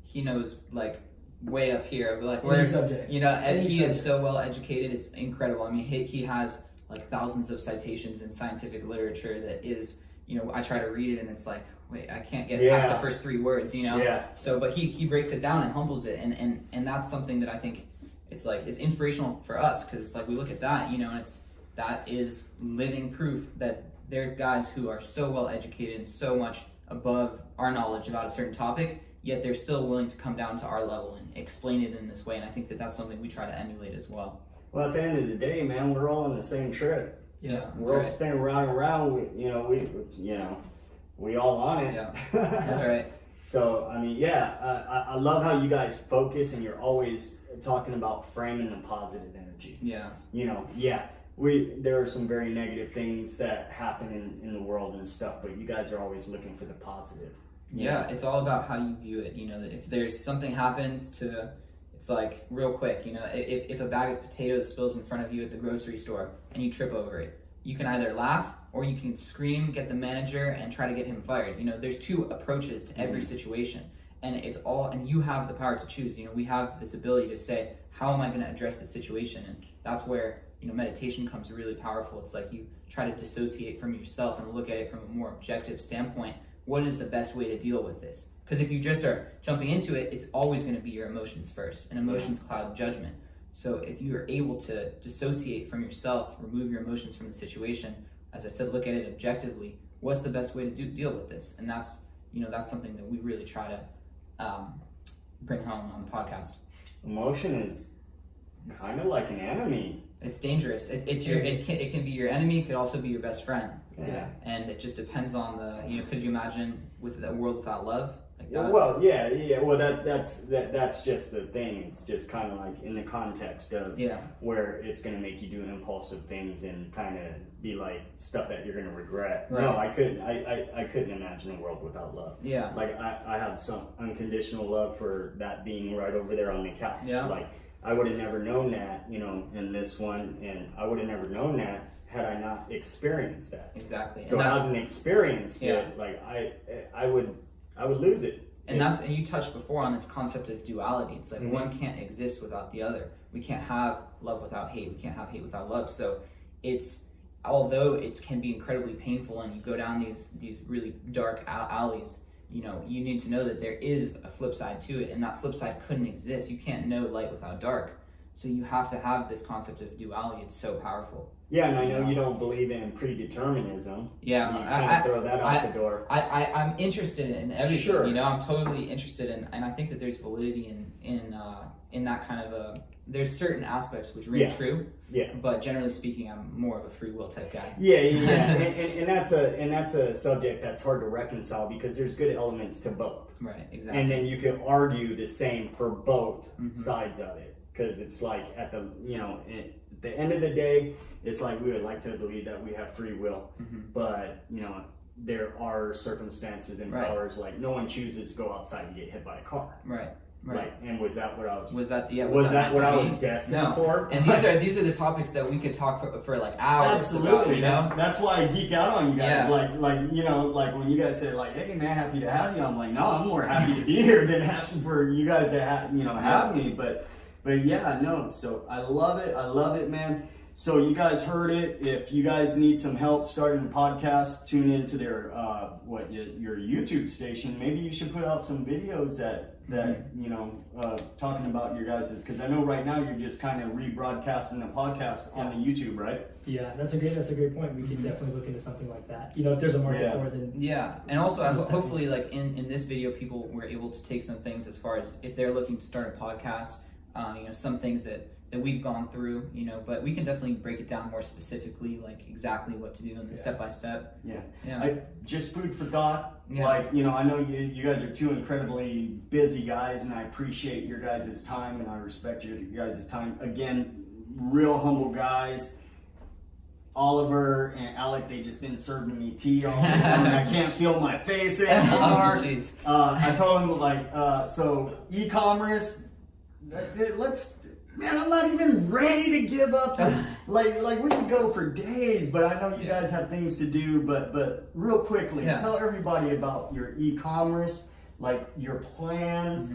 S2: he knows like way up here, like where, you know, and he is so well educated. It's incredible. I mean, he has like thousands of citations in scientific literature that is, you know, I try to read it and it's like, wait, I can't get past the first 3 words, you know?
S1: Yeah.
S2: So, but he breaks it down and humbles it. And that's something that I think it's like, it's inspirational for us, because it's like, we look at that, you know, and that is living proof that there are guys who are so well educated and so much above our knowledge about a certain topic, yet they're still willing to come down to our level and explain it in this way. And I think that that's something we try to emulate as well.
S1: Well, at the end of the day, man, we're all on the same trip.
S2: Yeah,
S1: we're all spinning round and round. We all on it.
S2: Yeah, that's right.
S1: So, I mean, I love how you guys focus, and you're always talking about framing the positive energy.
S2: Yeah.
S1: You know, there are some very negative things that happen in the world and stuff, but you guys are always looking for the positive.
S2: Yeah, it's all about how you view it. You know, that if there's something happens to, it's like real quick, you know, if a bag of potatoes spills in front of you at the grocery store and you trip over it, you can either laugh or you can scream, get the manager, and try to get him fired. You know, there's 2 approaches to every situation, and and you have the power to choose. You know, we have this ability to say, how am I going to address the situation? And that's where, you know, meditation comes really powerful. It's like you try to dissociate from yourself and look at it from a more objective standpoint. What is the best way to deal with this? Because if you just are jumping into it, it's always going to be your emotions first, and emotions cloud judgment. So if you are able to dissociate from yourself, remove your emotions from the situation, as I said, look at it objectively, what's the best way to deal with this? And that's, you know, that's something that we really try to bring home on the podcast.
S1: Emotion is kind of like an enemy.
S2: It's dangerous. It can be your enemy. It could also be your best friend.
S1: Yeah.
S2: And it just depends on the, you know, could you imagine with a world without love? Like
S1: that? Well, yeah. Well, that's just the thing. It's just kind of like in the context of where it's going to make you do impulsive things and kind of be like stuff that you're going to regret. Right. No, I couldn't imagine a world without love. Yeah. Like I have some unconditional love for that being right over there on the couch. Yeah. Like I would have never known that, you know, in this one, and I would have never known that had I not experienced that.
S2: Exactly.
S1: So having experienced it, like I would lose it.
S2: And and you touched before on this concept of duality. It's like one can't exist without the other. We can't have love without hate. We can't have hate without love. So although it can be incredibly painful and you go down these really dark alleys, you know, you need to know that there is a flip side to it, and that flip side couldn't exist. You can't know light without dark. So you have to have this concept of duality. It's so powerful.
S1: Yeah, and I know you don't believe in predeterminism.
S2: Yeah,
S1: you can't throw that out the door.
S2: I'm interested in everything.
S1: Sure.
S2: You know, I'm totally interested in, and I think that there's validity in that kind of there's certain aspects which ring true. Yeah. But generally speaking, I'm more of a free will type guy.
S1: Yeah. and that's a subject that's hard to reconcile because there's good elements to both.
S2: Right. Exactly.
S1: And then you can argue the same for both sides of it, because it's like at the end of the day, it's like we would like to believe that we have free will, but you know, there are circumstances and powers, like no one chooses to go outside and get hit by a car. Right. Right. And was that what I was? Was that what I was destined for?
S2: And these are the topics that we could talk for like hours.
S1: Absolutely.
S2: About, you know?
S1: That's why I geek out on you guys. Yeah. Like you know, like when you guys said like, "Hey man, happy to have you," I'm like, "No, I'm more happy to be here than happy for you guys to have me." But yeah, no. So I love it, man. So you guys heard it. If you guys need some help starting a podcast, tune into their your YouTube station. Maybe you should put out some videos that you know, talking about your guys's, because I know right now you're just kind of rebroadcasting the podcast on the YouTube, right?
S3: Yeah, that's a great point. We can definitely look into something like that. You know, if there's a market for it, then
S2: and also hopefully like in this video, people were able to take some things as far as if they're looking to start a podcast. You know, some things that that we've gone through, but we can definitely break it down more specifically, like exactly what to do in the step by step.
S1: Yeah. Just food for thought.
S2: Yeah.
S1: Like, I know you guys are two incredibly busy guys, and I appreciate your guys' time, and I respect your guys' time. Again, real humble guys. Oliver and Alec, they just been serving me tea all day long. I can't feel my face anymore. I told them, so e-commerce, man, I'm not even ready to give up. Like we could go for days, but I know you guys have things to do. But real quickly, tell everybody about your e-commerce, like your plans,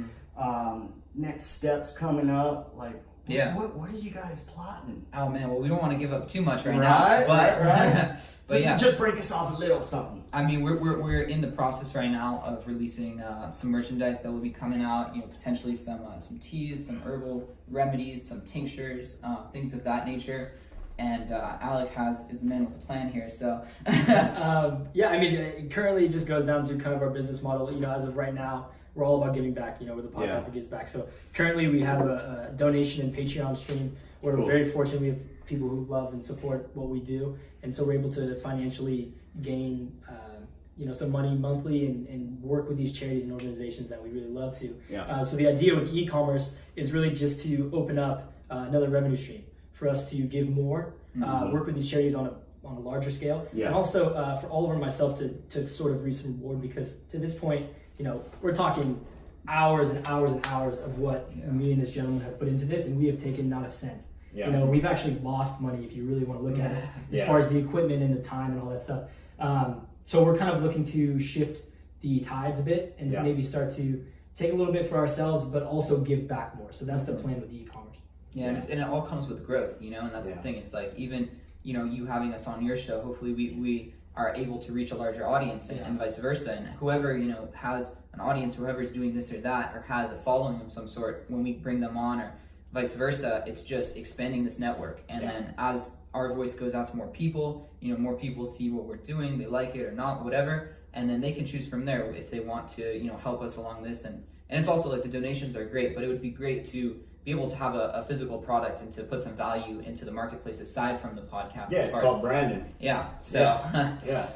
S1: next steps coming up, like. What are you guys plotting?
S2: Oh man, well we don't want to give up too much right now.
S1: Right. But just break us off a little something.
S2: I mean, we're in the process right now of releasing some merchandise that will be coming out. Potentially some teas, some herbal remedies, some tinctures, things of that nature. And Alec is the man with the plan here. So
S3: I mean, it currently just goes down to kind of our business model. As of right now, we're all about giving back. We're the podcast that gives back. So currently we have a donation and Patreon stream. We're very fortunate. We have people who love and support what we do, and so we're able to financially gain some money monthly and work with these charities and organizations that we really love to. So the idea with e-commerce is really just to open up another revenue stream for us to give more, work with these charities on a larger scale, and also for Oliver and myself to sort of reap some reward, because to this point, we're talking hours and hours and hours of what me and this gentleman have put into this, and we have taken not a cent. We've actually lost money if you really want to look at it, as far as the equipment and the time and all that stuff. So we're kind of looking to shift the tides a bit and to maybe start to take a little bit for ourselves, but also give back more. So that's the plan with e-commerce.
S2: And it all comes with growth, and that's the thing. It's like, even you having us on your show, hopefully we are able to reach a larger audience, and vice versa. And whoever has an audience, whoever is doing this or that, or has a following of some sort, when we bring them on, or vice versa, it's just expanding this network. And then as our voice goes out to more people, more people see what we're doing, they like it or not, whatever, and then they can choose from there if they want to help us along this. And it's also like, the donations are great, but it would be great to be able to have a physical product and to put some value into the marketplace aside from the podcast.
S1: Yeah, it's called branding.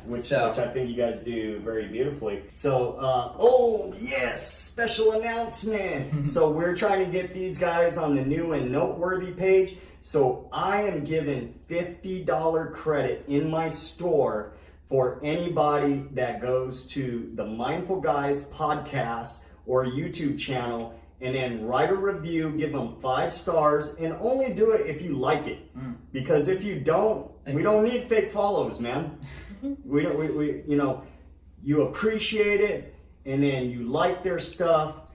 S2: Which
S1: I think you guys do very beautifully. So, special announcement. So we're trying to get these guys on the new and noteworthy page. So I am giving $50 credit in my store for anybody that goes to the Mindful Guys podcast or YouTube channel, and then write a review, give them 5 stars, and only do it if you like it. Because if you don't, we don't need fake follows, man. we you appreciate it, and then you like their stuff,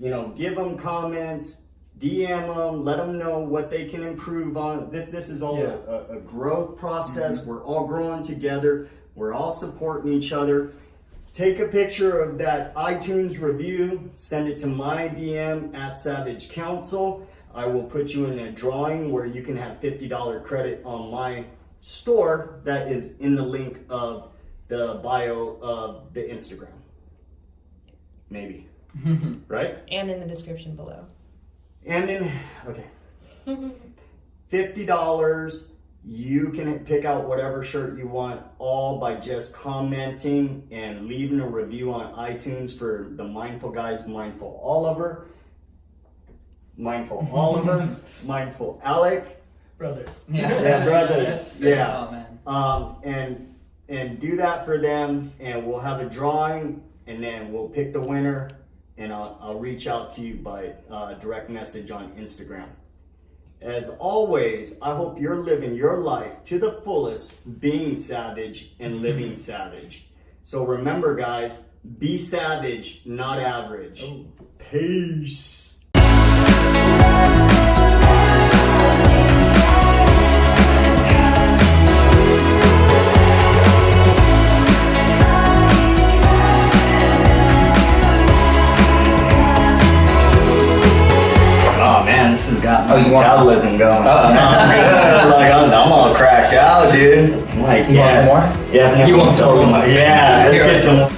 S1: give them comments, DM them, let them know what they can improve on. This is all a growth process. We're all growing together. We're all supporting each other. Take a picture of that iTunes review, send it to my DM at Savage Council. I will put you in a drawing where you can have $50 credit on my store that is in the link of the bio of the Instagram. Maybe. Right?
S4: And in the description below.
S1: $50. You can pick out whatever shirt you want, all by just commenting and leaving a review on iTunes for the Mindful Guys, Mindful Oliver, Mindful Alec.
S3: Brothers.
S1: Brothers.
S2: Oh, man.
S1: And do that for them, and we'll have a drawing, and then we'll pick the winner, and I'll reach out to you by direct message on Instagram. As always, I hope you're living your life to the fullest, being savage and living savage. So remember, guys, be savage, not average. Peace. Oh man, this has got my metabolism going. I'm all cracked out, dude.
S2: You want some more?
S1: Yeah,
S3: you want some more?
S1: Yeah, let's get some more.